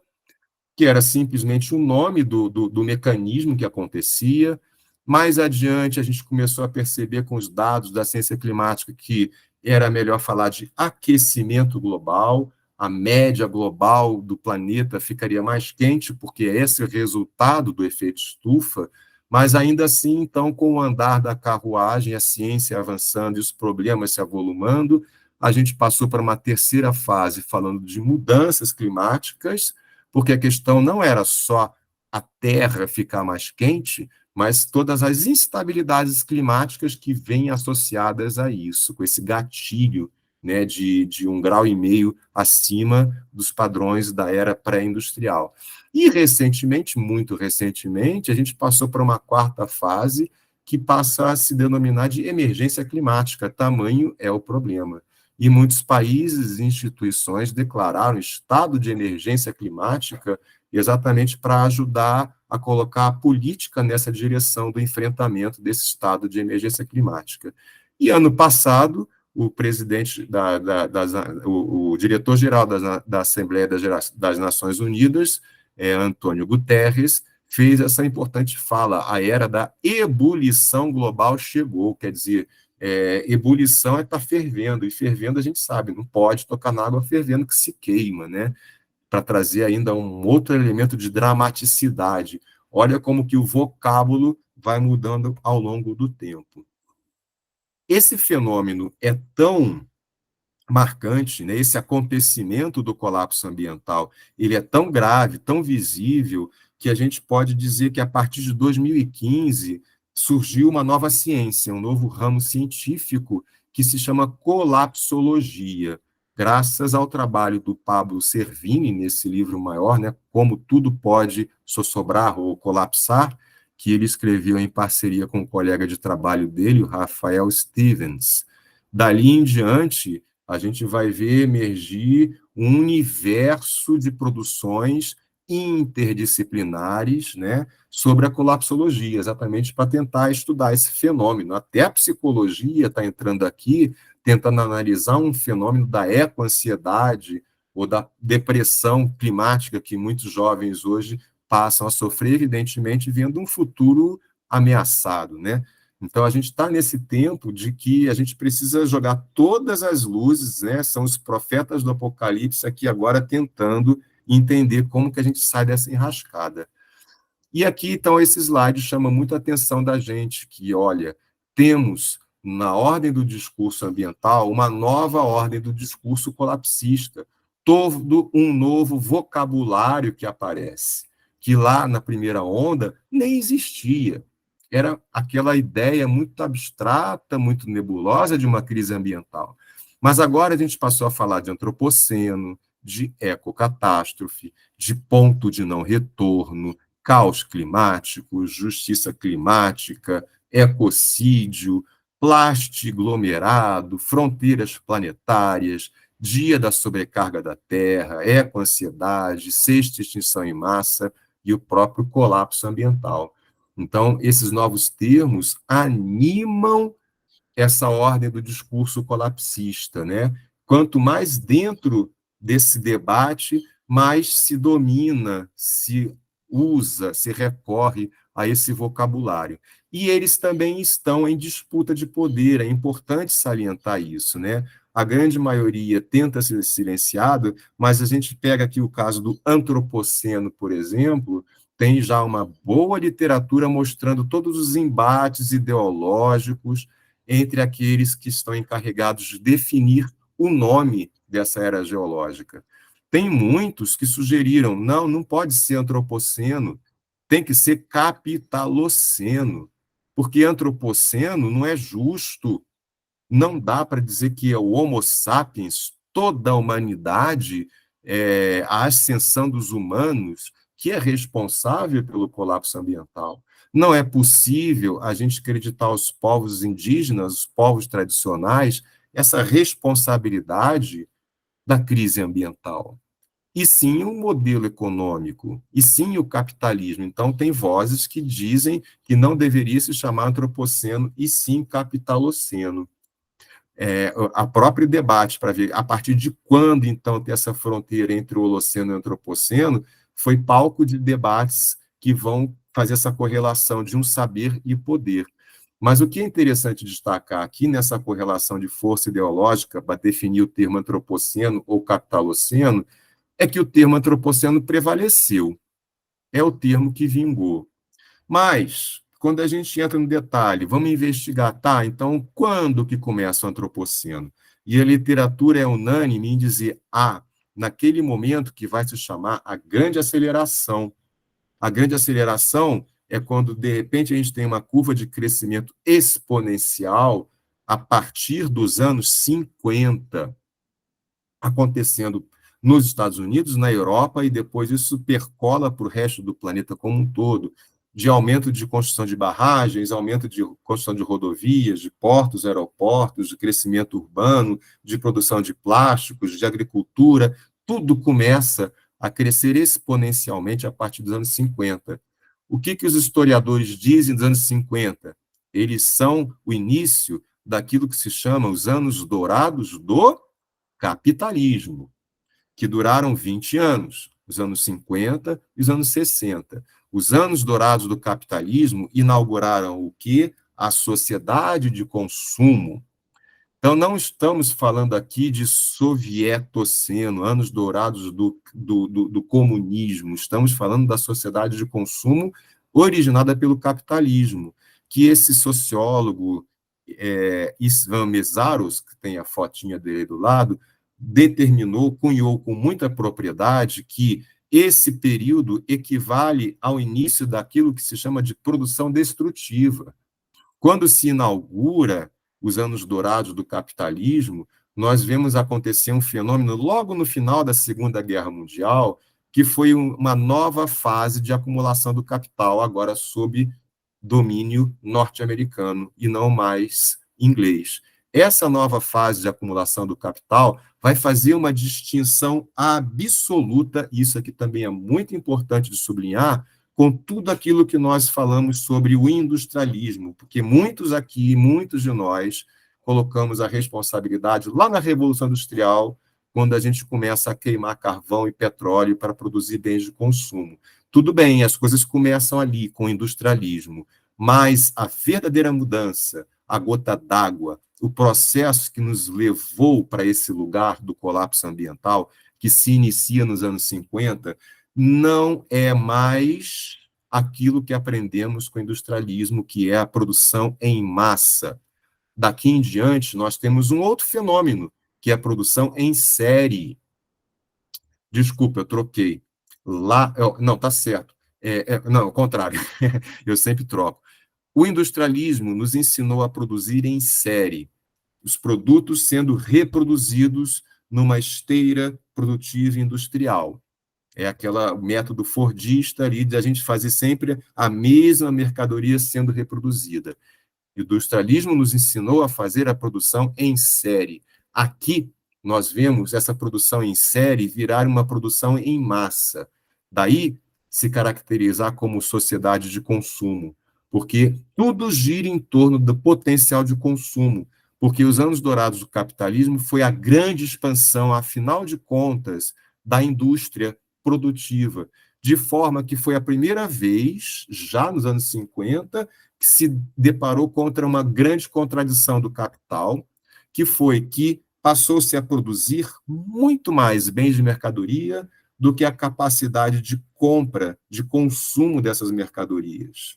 que era simplesmente o nome do mecanismo que acontecia. Mais adiante, a gente começou a perceber com os dados da ciência climática que era melhor falar de aquecimento global, a média global do planeta ficaria mais quente, porque esse é o resultado do efeito estufa, mas ainda assim, então, com o andar da carruagem, a ciência avançando e os problemas se avolumando, a gente passou para uma terceira fase, falando de mudanças climáticas, porque a questão não era só a Terra ficar mais quente, mas todas as instabilidades climáticas que vêm associadas a isso, com esse gatilho, né, de 1,5 graus acima dos padrões da era pré-industrial. E recentemente, muito recentemente, a gente passou para uma quarta fase que passa a se denominar de emergência climática. Tamanho é o problema. E muitos países e instituições declararam estado de emergência climática exatamente para ajudar a colocar a política nessa direção do enfrentamento desse estado de emergência climática. E ano passado, o presidente, o diretor-geral da Assembleia das Nações Unidas, Antônio Guterres, fez essa importante fala: a era da ebulição global chegou, quer dizer, ebulição é estar fervendo, e fervendo a gente sabe, não pode tocar na água fervendo que se queima, né? Para trazer ainda um outro elemento de dramaticidade. Olha como que o vocábulo vai mudando ao longo do tempo. Esse fenômeno é tão marcante, né? Esse acontecimento do colapso ambiental, ele é tão grave, tão visível, que a gente pode dizer que a partir de 2015 surgiu uma nova ciência, um novo ramo científico que se chama colapsologia, graças ao trabalho do Pablo Servini, nesse livro maior, né, Como Tudo Pode Sossobrar ou Colapsar, que ele escreveu em parceria com um colega de trabalho dele, o Rafael Stevens. Dali em diante, a gente vai ver emergir um universo de produções interdisciplinares, né, sobre a colapsologia, exatamente para tentar estudar esse fenômeno. Até a psicologia está entrando aqui, tentando analisar um fenômeno da ecoansiedade ou da depressão climática que muitos jovens hoje passam a sofrer, evidentemente, vendo um futuro ameaçado, né? Então, a gente está nesse tempo de que a gente precisa jogar todas as luzes, né? São os profetas do Apocalipse aqui agora tentando entender como que a gente sai dessa enrascada. E aqui, então, esse slide chama muito a atenção da gente, que, olha, temos, na ordem do discurso ambiental, uma nova ordem do discurso colapsista, todo um novo vocabulário que aparece, que lá na primeira onda nem existia. Era aquela ideia muito abstrata, muito nebulosa de uma crise ambiental. Mas agora a gente passou a falar de antropoceno, de ecocatástrofe, de ponto de não retorno, caos climático, justiça climática, ecocídio, plastiglomerado, fronteiras planetárias, dia da sobrecarga da Terra, ecoansiedade, sexta extinção em massa e o próprio colapso ambiental. Então, esses novos termos animam essa ordem do discurso colapsista, né? Quanto mais dentro desse debate, mais se domina, se usa, se recorre a esse vocabulário. E eles também estão em disputa de poder, é importante salientar isso, né? A grande maioria tenta ser silenciado, mas a gente pega aqui o caso do antropoceno, por exemplo, tem já uma boa literatura mostrando todos os embates ideológicos entre aqueles que estão encarregados de definir o nome dessa era geológica. Tem muitos que sugeriram, não pode ser antropoceno, tem que ser capitaloceno, porque antropoceno não é justo, não dá para dizer que é o Homo sapiens, toda a humanidade, a ascensão dos humanos, que é responsável pelo colapso ambiental. Não é possível a gente acreditar aos povos indígenas, os povos tradicionais, essa responsabilidade da crise ambiental. E sim o modelo econômico, e sim o capitalismo. Então, tem vozes que dizem que não deveria se chamar antropoceno, e sim capitaloceno. a próprio debate para ver a partir de quando, então, ter essa fronteira entre o Holoceno e o Antropoceno foi palco de debates que vão fazer essa correlação de um saber e poder. Mas o que é interessante destacar aqui nessa correlação de força ideológica para definir o termo antropoceno ou capitaloceno é que o termo antropoceno prevaleceu, é o termo que vingou. Mas, quando a gente entra no detalhe, vamos investigar, tá? Então, quando que começa o antropoceno? E a literatura é unânime em dizer, naquele momento que vai se chamar a grande aceleração. A grande aceleração é quando, de repente, a gente tem uma curva de crescimento exponencial a partir dos anos 50 acontecendo nos Estados Unidos, na Europa, e depois isso percola para o resto do planeta como um todo, de aumento de construção de barragens, aumento de construção de rodovias, de portos, aeroportos, de crescimento urbano, de produção de plásticos, de agricultura, tudo começa a crescer exponencialmente a partir dos anos 50. O que os historiadores dizem dos anos 50? Eles são o início daquilo que se chama os anos dourados do capitalismo, que duraram 20 anos, os anos 50 e os anos 60. Os anos dourados do capitalismo inauguraram o quê? A sociedade de consumo. Então, não estamos falando aqui de sovietoceno, anos dourados do comunismo, estamos falando da sociedade de consumo originada pelo capitalismo, que esse sociólogo Isvan Mesaros, que tem a fotinha dele do lado, determinou, cunhou com muita propriedade que esse período equivale ao início daquilo que se chama de produção destrutiva. Quando se inaugura os anos dourados do capitalismo, nós vemos acontecer um fenômeno logo no final da Segunda Guerra Mundial, que foi uma nova fase de acumulação do capital, agora sob domínio norte-americano e não mais inglês. Essa nova fase de acumulação do capital vai fazer uma distinção absoluta, e isso aqui também é muito importante de sublinhar, com tudo aquilo que nós falamos sobre o industrialismo, porque muitos aqui, muitos de nós, colocamos a responsabilidade lá na Revolução Industrial, quando a gente começa a queimar carvão e petróleo para produzir bens de consumo. Tudo bem, as coisas começam ali, com o industrialismo, mas a verdadeira mudança, a gota d'água, o processo que nos levou para esse lugar do colapso ambiental, que se inicia nos anos 50, não é mais aquilo que aprendemos com o industrialismo, que é a produção em massa. Daqui em diante, nós temos um outro fenômeno, que é a produção em série. Desculpa, eu troquei. Não, está certo. Não, ao contrário. Eu sempre troco. O industrialismo nos ensinou a produzir em série, os produtos sendo reproduzidos numa esteira produtiva industrial. É aquele método fordista ali de a gente fazer sempre a mesma mercadoria sendo reproduzida. O industrialismo nos ensinou a fazer a produção em série. Aqui, nós vemos essa produção em série virar uma produção em massa. Daí, se caracterizar como sociedade de consumo, porque tudo gira em torno do potencial de consumo, porque os anos dourados do capitalismo foi a grande expansão, afinal de contas, da indústria produtiva, de forma que foi a primeira vez, já nos anos 50, que se deparou contra uma grande contradição do capital, que foi que passou-se a produzir muito mais bens de mercadoria do que a capacidade de compra, de consumo dessas mercadorias.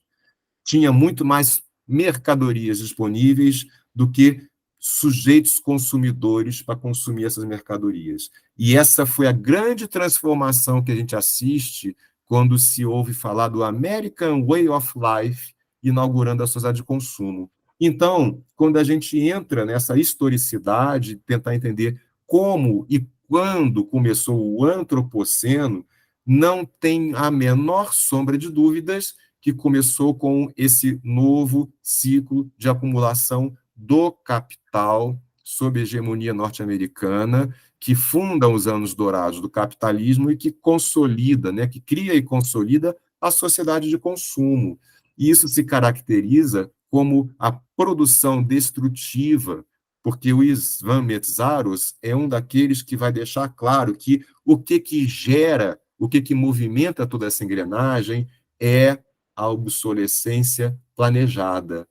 Tinha muito mais mercadorias disponíveis do que sujeitos consumidores para consumir essas mercadorias. E essa foi a grande transformação que a gente assiste quando se ouve falar do American Way of Life, inaugurando a sociedade de consumo. Então, quando a gente entra nessa historicidade, tentar entender como e quando começou o antropoceno, não tem a menor sombra de dúvidas que começou com esse novo ciclo de acumulação do capital sob a hegemonia norte-americana, que funda os anos dourados do capitalismo e que consolida, né, que cria e consolida a sociedade de consumo. E isso se caracteriza como a produção destrutiva porque o István Metzaros é um daqueles que vai deixar claro que o que gera, o que movimenta toda essa engrenagem é a obsolescência planejada,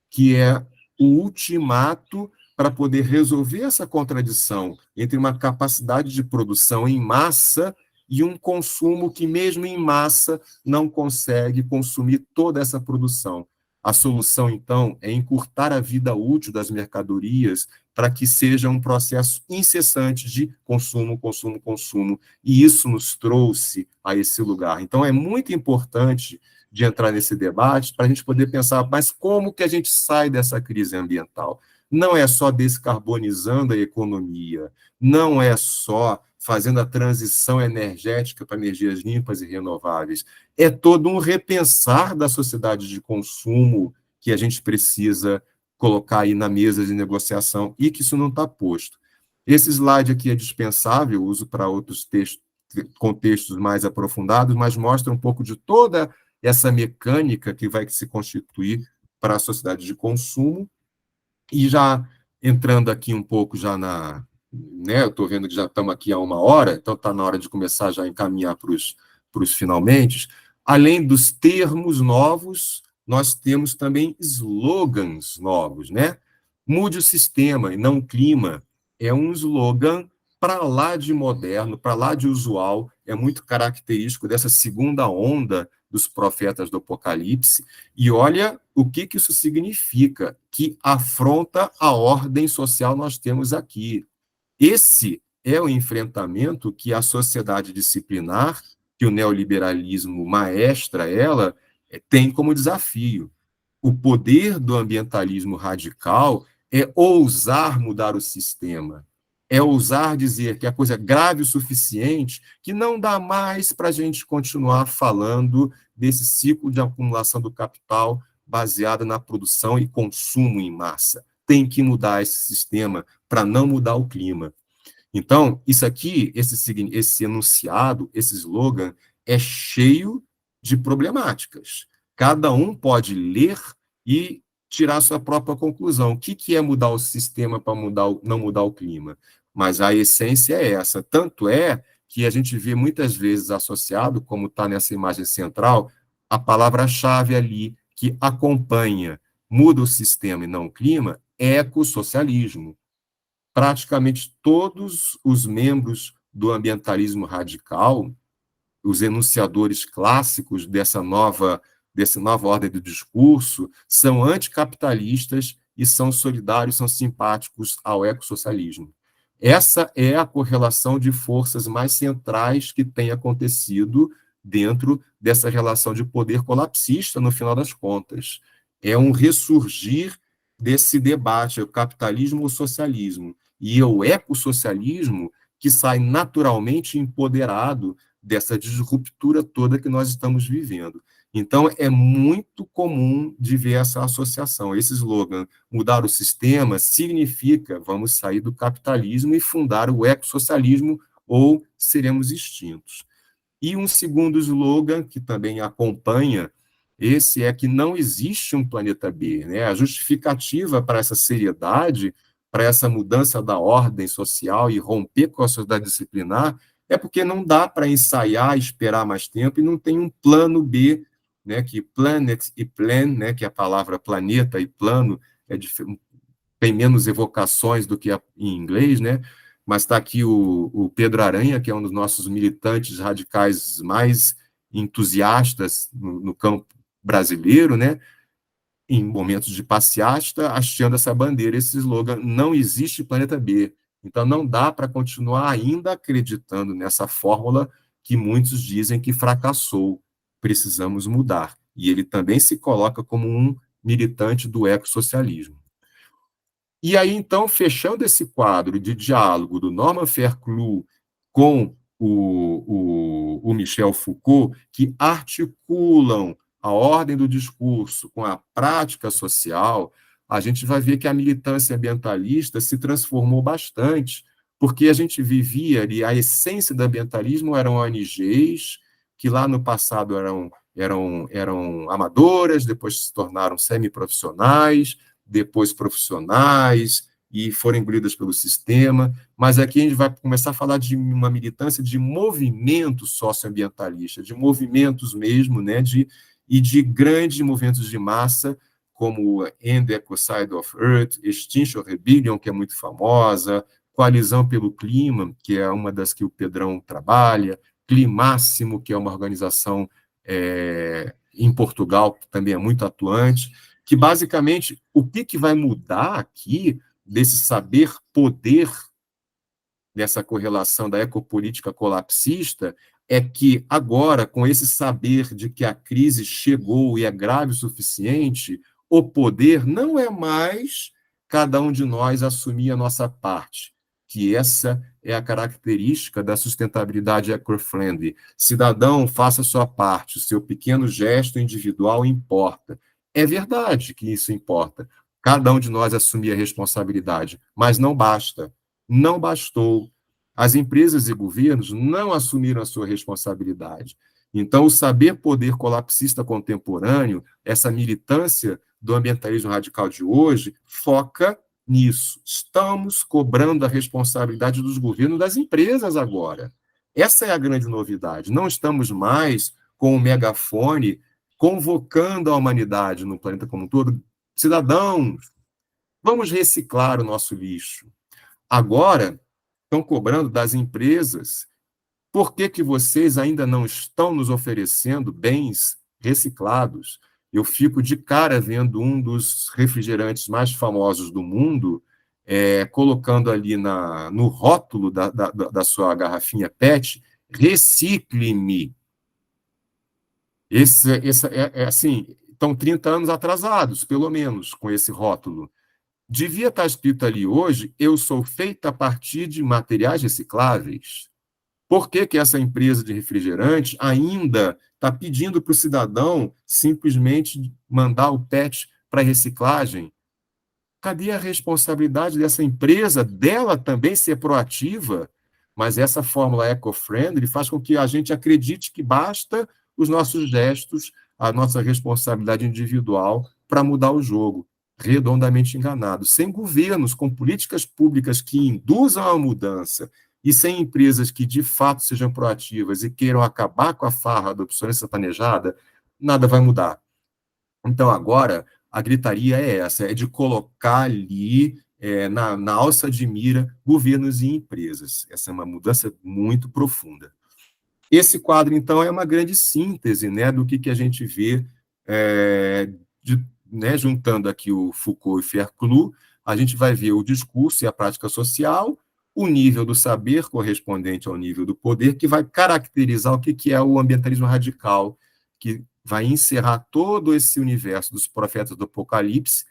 que é o ultimato para poder resolver essa contradição entre uma capacidade de produção em massa e um consumo que, mesmo em massa, não consegue consumir toda essa produção. A solução, então, é encurtar a vida útil das mercadorias para que seja um processo incessante de consumo, consumo, consumo. E isso nos trouxe a esse lugar. Então, é muito importante de entrar nesse debate para a gente poder pensar, mas como que a gente sai dessa crise ambiental? Não é só descarbonizando a economia, não é só fazendo a transição energética para energias limpas e renováveis, é todo um repensar da sociedade de consumo que a gente precisa colocar aí na mesa de negociação e que isso não está posto. Esse slide aqui é dispensável, uso para outros textos, contextos mais aprofundados, mas mostra um pouco de toda essa mecânica que vai se constituir para a sociedade de consumo. E já entrando aqui um pouco já eu estou vendo que já estamos aqui há 1 hora, então está na hora de começar já a encaminhar para os finalmente. Além dos termos novos, nós temos também slogans novos, né? Mude o sistema e não o clima. É um slogan para lá de moderno, para lá de usual, é muito característico dessa segunda onda dos profetas do Apocalipse, e olha o que isso significa, que afronta a ordem social nós temos aqui. Esse é o enfrentamento que a sociedade disciplinar, que o neoliberalismo maestra ela, tem como desafio. O poder do ambientalismo radical é ousar mudar o sistema, é ousar dizer que a coisa é grave o suficiente que não dá mais para a gente continuar falando desse ciclo de acumulação do capital baseado na produção e consumo em massa. Tem que mudar esse sistema para não mudar o clima. Então, isso aqui, esse enunciado, esse slogan, é cheio de problemáticas. Cada um pode ler e tirar sua própria conclusão. O que é mudar o sistema para não mudar o clima? Mas a essência é essa. Tanto é que a gente vê muitas vezes associado, como está nessa imagem central, a palavra-chave ali que acompanha, muda o sistema e não o clima, ecossocialismo. Praticamente todos os membros do ambientalismo radical, os enunciadores clássicos dessa nova ordem do discurso, são anticapitalistas e são solidários, são simpáticos ao ecossocialismo. Essa é a correlação de forças mais centrais que tem acontecido dentro dessa relação de poder colapsista, no final das contas. É um ressurgir desse debate, é o capitalismo ou o socialismo. E é o ecossocialismo que sai naturalmente empoderado dessa disruptura toda que nós estamos vivendo. Então, é muito comum de ver essa associação. Esse slogan, mudar o sistema, significa vamos sair do capitalismo e fundar o ecossocialismo ou seremos extintos. E um segundo slogan, que também acompanha esse, é que não existe um planeta B. Né? A justificativa para essa seriedade, para essa mudança da ordem social e romper com a sociedade disciplinar, é porque não dá para ensaiar, esperar mais tempo, e não tem um plano B, né, que planet e plan, né, que é a palavra planeta e plano tem menos evocações do que em inglês, né? Mas está aqui o Pedro Aranha, que é um dos nossos militantes radicais mais entusiastas no campo brasileiro, né? Em momentos de passeata, hasteando essa bandeira, esse slogan, não existe planeta B. Então, não dá para continuar ainda acreditando nessa fórmula que muitos dizem que fracassou. Precisamos mudar. E ele também se coloca como um militante do ecossocialismo. E aí, então, fechando esse quadro de diálogo do Norman Fairclough com o Michel Foucault, que articulam a ordem do discurso com a prática social, a gente vai ver que a militância ambientalista se transformou bastante, porque a gente vivia ali, a essência do ambientalismo eram ONGs, que lá no passado eram amadoras, depois se tornaram semiprofissionais, depois profissionais, e foram engolidas pelo sistema, mas aqui a gente vai começar a falar de uma militância de movimentos socioambientalistas, de movimentos mesmo, né, e de grandes movimentos de massa, como End the Ecocide of Earth, Extinction Rebellion, que é muito famosa, Coalizão pelo Clima, que é uma das que o Pedrão trabalha, Climáximo, que é uma organização em Portugal, que também é muito atuante, que basicamente o que vai mudar aqui desse saber-poder, dessa correlação da ecopolítica colapsista, é que agora, com esse saber de que a crise chegou e é grave o suficiente, o poder não é mais cada um de nós assumir a nossa parte, que essa é a característica da sustentabilidade eco-friendly. Cidadão, faça a sua parte, o seu pequeno gesto individual importa. É verdade que isso importa. Cada um de nós assumir a responsabilidade, mas não basta. Não bastou. As empresas e governos não assumiram a sua responsabilidade. Então, o saber-poder colapsista contemporâneo, essa militância do ambientalismo radical de hoje, foca nisso. Estamos cobrando a responsabilidade dos governos das empresas agora. Essa é a grande novidade. Não estamos mais com o megafone convocando a humanidade no planeta como um todo. Cidadãos, vamos reciclar o nosso lixo. Agora, estão cobrando das empresas. Por que vocês ainda não estão nos oferecendo bens reciclados? Eu fico de cara vendo um dos refrigerantes mais famosos do mundo colocando ali no rótulo da sua garrafinha PET, recicle-me. Esse assim, estão 30 anos atrasados, pelo menos, com esse rótulo. Devia estar escrito ali hoje, eu sou feita a partir de materiais recicláveis. Por que essa empresa de refrigerante ainda está pedindo para o cidadão simplesmente mandar o PET para reciclagem? Cadê a responsabilidade dessa empresa, dela também ser proativa? Mas essa fórmula eco-friendly faz com que a gente acredite que basta os nossos gestos, a nossa responsabilidade individual para mudar o jogo. Redondamente enganado. Sem governos com políticas públicas que induzam a mudança e sem empresas que de fato sejam proativas e queiram acabar com a farra da obsolescência planejada, nada vai mudar. Então, agora, a gritaria é essa, é de colocar ali na alça de mira governos e empresas. Essa é uma mudança muito profunda. Esse quadro, então, é uma grande síntese, né, do que a gente vê, né, juntando aqui o Foucault e Fierclou, a gente vai ver o discurso e a prática social, o nível do saber correspondente ao nível do poder, que vai caracterizar o que é o ambientalismo radical, que vai encerrar todo esse universo dos profetas do Apocalipse,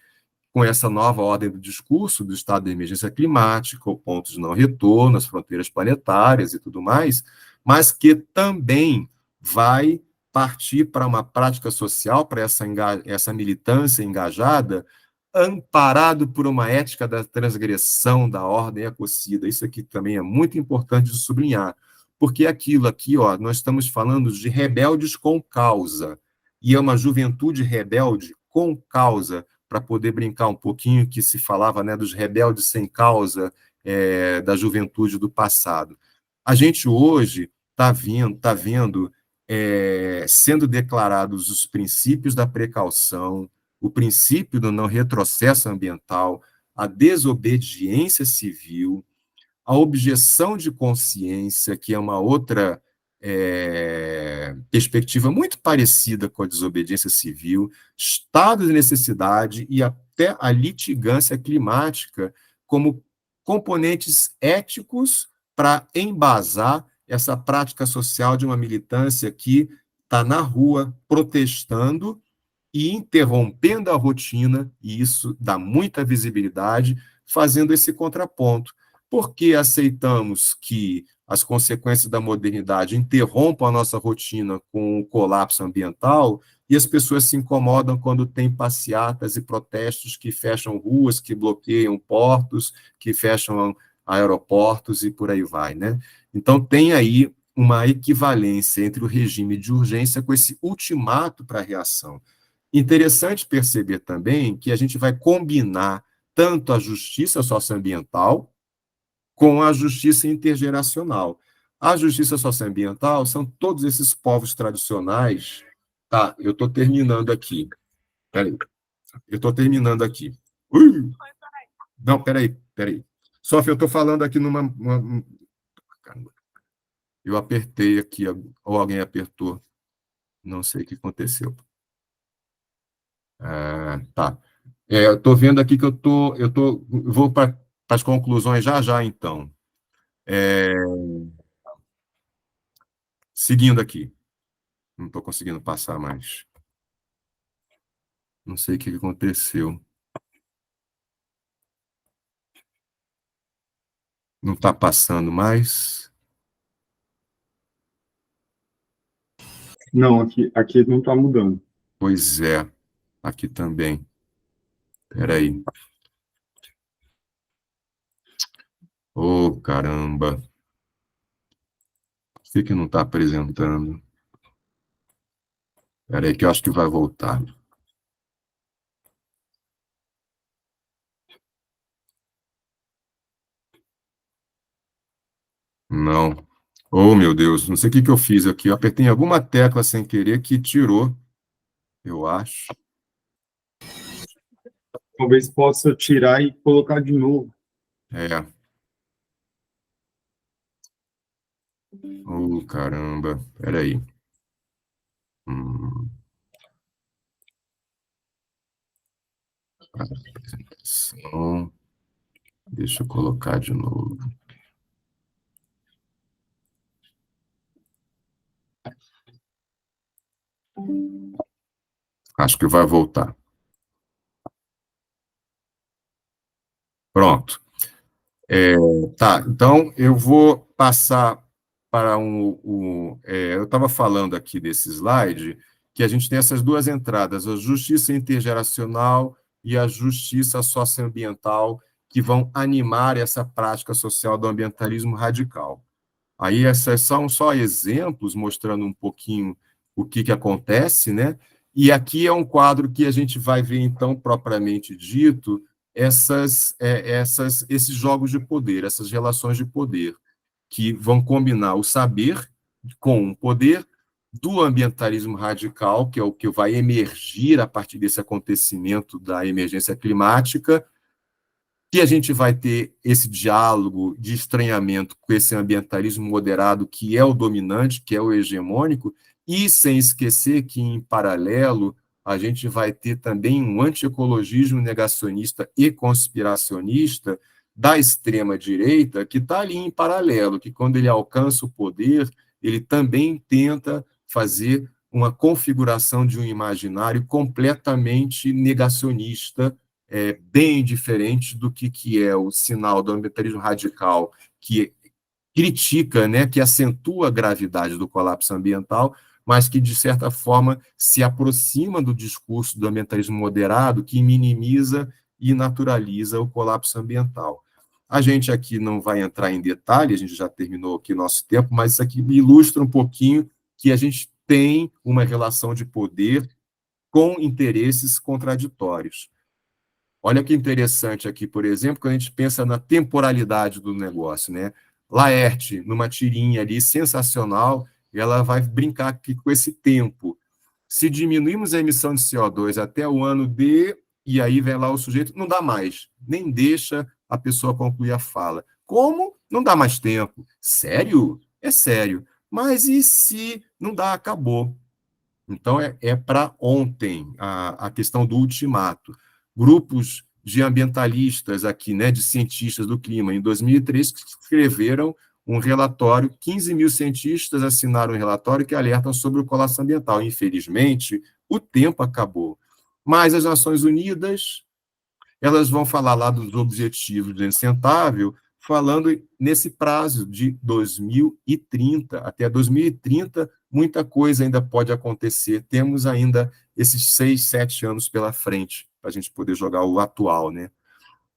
com essa nova ordem do discurso do estado de emergência climática, o ponto de não retorno, as fronteiras planetárias e tudo mais, mas que também vai partir para uma prática social, para essa militância engajada, amparado por uma ética da transgressão da ordem ecocida. Isso aqui também é muito importante de sublinhar, porque aquilo aqui, ó, nós estamos falando de rebeldes com causa, e é uma juventude rebelde com causa, para poder brincar um pouquinho que se falava, né, dos rebeldes sem causa da juventude do passado. A gente hoje está vendo sendo declarados os princípios da precaução, o princípio do não retrocesso ambiental, a desobediência civil, a objeção de consciência, que é uma outra perspectiva muito parecida com a desobediência civil, estado de necessidade e até a litigância climática como componentes éticos para embasar essa prática social de uma militância que está na rua protestando e interrompendo a rotina, e isso dá muita visibilidade, fazendo esse contraponto. Por que aceitamos que as consequências da modernidade interrompam a nossa rotina com o colapso ambiental e as pessoas se incomodam quando tem passeatas e protestos que fecham ruas, que bloqueiam portos, que fecham aeroportos e por aí vai, né? Então, tem aí uma equivalência entre o regime de urgência com esse ultimato para a reação. Interessante perceber também que a gente vai combinar tanto a justiça socioambiental com a justiça intergeracional. A justiça socioambiental são todos esses povos tradicionais. Tá, eu estou terminando aqui. Peraí, eu estou terminando aqui. Não, peraí. Sofia, eu estou falando aqui Caramba, eu apertei aqui, ou alguém apertou. Não sei o que aconteceu. Tá. Eu estou vendo aqui que vou para as conclusões já, então. Seguindo aqui. Não estou conseguindo passar mais. Não sei o que aconteceu. Não está passando mais? Não, aqui não está mudando. Pois é, aqui também. Espera aí. Oh, caramba. Por que não está apresentando? Espera aí que eu acho que vai voltar. Não. Oh, meu Deus, não sei o que eu fiz aqui. Eu apertei em alguma tecla sem querer que tirou, eu acho. Talvez possa tirar e colocar de novo. É. Oh, caramba. Espera aí. Apresentação. Deixa eu colocar de novo. Acho que vai voltar. Pronto. Tá, então eu vou passar para eu estava falando aqui desse slide, que a gente tem essas duas entradas, a justiça intergeracional e a justiça socioambiental, que vão animar essa prática social do ambientalismo radical. Aí essas são só exemplos mostrando um pouquinho o que acontece, né? E aqui é um quadro que a gente vai ver, então, propriamente dito, esses jogos de poder, essas relações de poder, que vão combinar o saber com o poder do ambientalismo radical, que é o que vai emergir a partir desse acontecimento da emergência climática, que a gente vai ter esse diálogo de estranhamento com esse ambientalismo moderado, que é o dominante, que é o hegemônico, e sem esquecer que, em paralelo, a gente vai ter também um antiecologismo negacionista e conspiracionista da extrema-direita, que está ali em paralelo, que quando ele alcança o poder, ele também tenta fazer uma configuração de um imaginário completamente negacionista, bem diferente do que é o sinal do ambientalismo radical, que critica, né, que acentua a gravidade do colapso ambiental, mas que, de certa forma, se aproxima do discurso do ambientalismo moderado, que minimiza e naturaliza o colapso ambiental. A gente aqui não vai entrar em detalhe, a gente já terminou aqui nosso tempo, mas isso aqui ilustra um pouquinho que a gente tem uma relação de poder com interesses contraditórios. Olha que interessante aqui, por exemplo, quando a gente pensa na temporalidade do negócio, né? Laerte, numa tirinha ali sensacional, ela vai brincar aqui com esse tempo. Se diminuirmos a emissão de CO2 até o ano de, e aí vem lá o sujeito, não dá mais, nem deixa a pessoa concluir a fala. Como? Não dá mais tempo. Sério? É sério. Mas e se não dá, acabou? Então, para ontem a questão do ultimato. Grupos de ambientalistas aqui, né, de cientistas do clima, em 2003, escreveram um relatório, 15 mil cientistas assinaram um relatório que alertam sobre o colapso ambiental. Infelizmente, o tempo acabou. Mas as Nações Unidas, elas vão falar lá dos objetivos do sustentável, falando nesse prazo de 2030. Até 2030, muita coisa ainda pode acontecer. Temos ainda esses 6, 7 anos pela frente para a gente poder jogar o atual, né?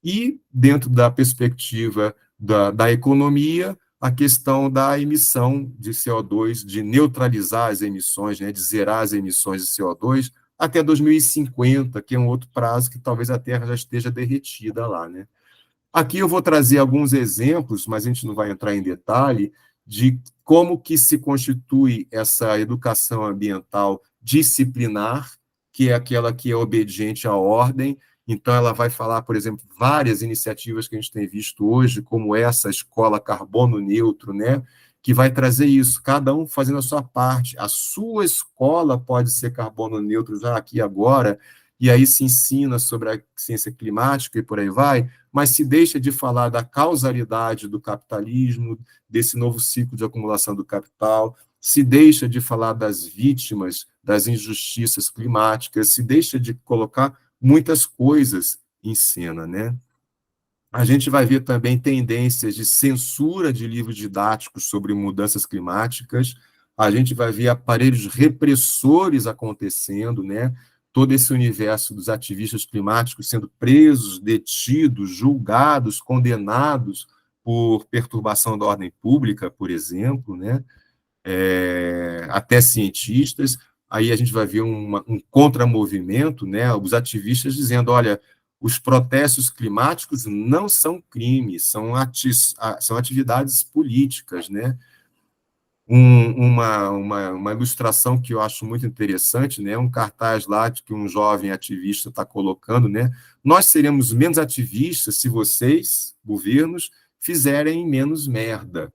E, dentro da perspectiva da economia, a questão da emissão de CO2, de neutralizar as emissões, né, de zerar as emissões de CO2 até 2050, que é um outro prazo que talvez a Terra já esteja derretida lá, né? Aqui eu vou trazer alguns exemplos, mas a gente não vai entrar em detalhe, de como que se constitui essa educação ambiental disciplinar, que é aquela que é obediente à ordem. Então, ela vai falar, por exemplo, várias iniciativas que a gente tem visto hoje, como essa escola carbono neutro, né? Que vai trazer isso, cada um fazendo a sua parte. A sua escola pode ser carbono neutro já aqui agora, e aí se ensina sobre a ciência climática e por aí vai, mas se deixa de falar da causalidade do capitalismo, desse novo ciclo de acumulação do capital, se deixa de falar das vítimas das injustiças climáticas, se deixa de colocar muitas coisas em cena, né? A gente vai ver também tendências de censura de livros didáticos sobre mudanças climáticas, a gente vai ver aparelhos repressores acontecendo, né? Todo esse universo dos ativistas climáticos sendo presos, detidos, julgados, condenados por perturbação da ordem pública, por exemplo, né? Até cientistas. Aí a gente vai ver um contramovimento, né? Os ativistas dizendo, olha, os protestos climáticos não são crimes, são atividades políticas, né? Uma ilustração que eu acho muito interessante, né? Um cartaz lá de que um jovem ativista está colocando, né? Nós seremos menos ativistas se vocês, governos, fizerem menos merda,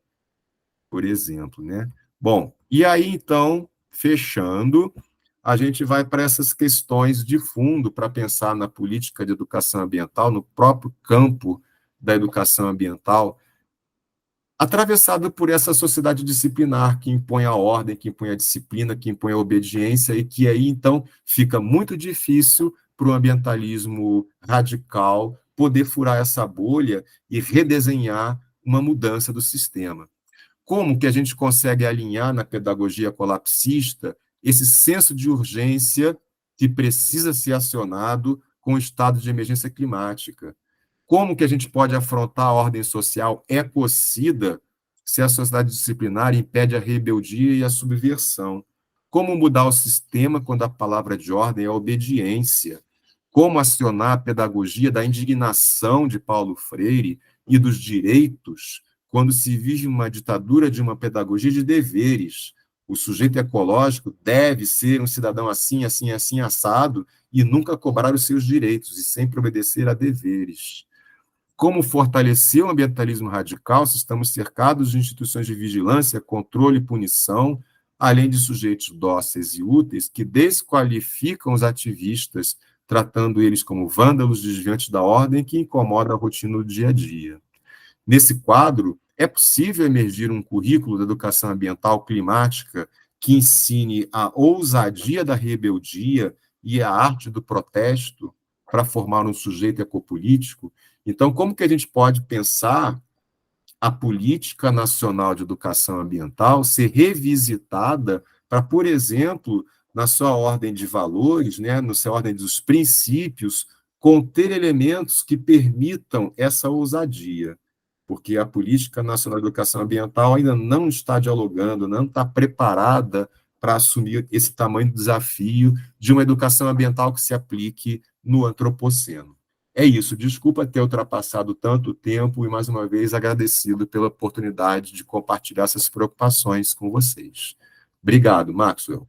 por exemplo, né? Bom, e aí, então, fechando, a gente vai para essas questões de fundo para pensar na política de educação ambiental, no próprio campo da educação ambiental, atravessado por essa sociedade disciplinar que impõe a ordem, que impõe a disciplina, que impõe a obediência, e que aí, então, fica muito difícil para o ambientalismo radical poder furar essa bolha e redesenhar uma mudança do sistema. Como que a gente consegue alinhar na pedagogia colapsista esse senso de urgência que precisa ser acionado com o estado de emergência climática? Como que a gente pode afrontar a ordem social ecocida se a sociedade disciplinar impede a rebeldia e a subversão? Como mudar o sistema quando a palavra de ordem é obediência? Como acionar a pedagogia da indignação de Paulo Freire e dos direitos quando se vive uma ditadura de uma pedagogia de deveres? O sujeito ecológico deve ser um cidadão assim, assim, assim, assado, e nunca cobrar os seus direitos, e sempre obedecer a deveres. Como fortalecer o ambientalismo radical se estamos cercados de instituições de vigilância, controle e punição, além de sujeitos dóceis e úteis que desqualificam os ativistas, tratando eles como vândalos desviantes da ordem que incomoda a rotina do dia a dia. Nesse quadro, é possível emergir um currículo da educação ambiental climática que ensine a ousadia da rebeldia e a arte do protesto para formar um sujeito ecopolítico? Então, como que a gente pode pensar a política nacional de educação ambiental ser revisitada para, por exemplo, na sua ordem de valores, né, na sua ordem dos princípios, conter elementos que permitam essa ousadia? Porque a Política Nacional de Educação Ambiental ainda não está dialogando, não está preparada para assumir esse tamanho de desafio de uma educação ambiental que se aplique no antropoceno. É isso, desculpa ter ultrapassado tanto tempo e, mais uma vez, agradecido pela oportunidade de compartilhar essas preocupações com vocês. Obrigado, Maxwell.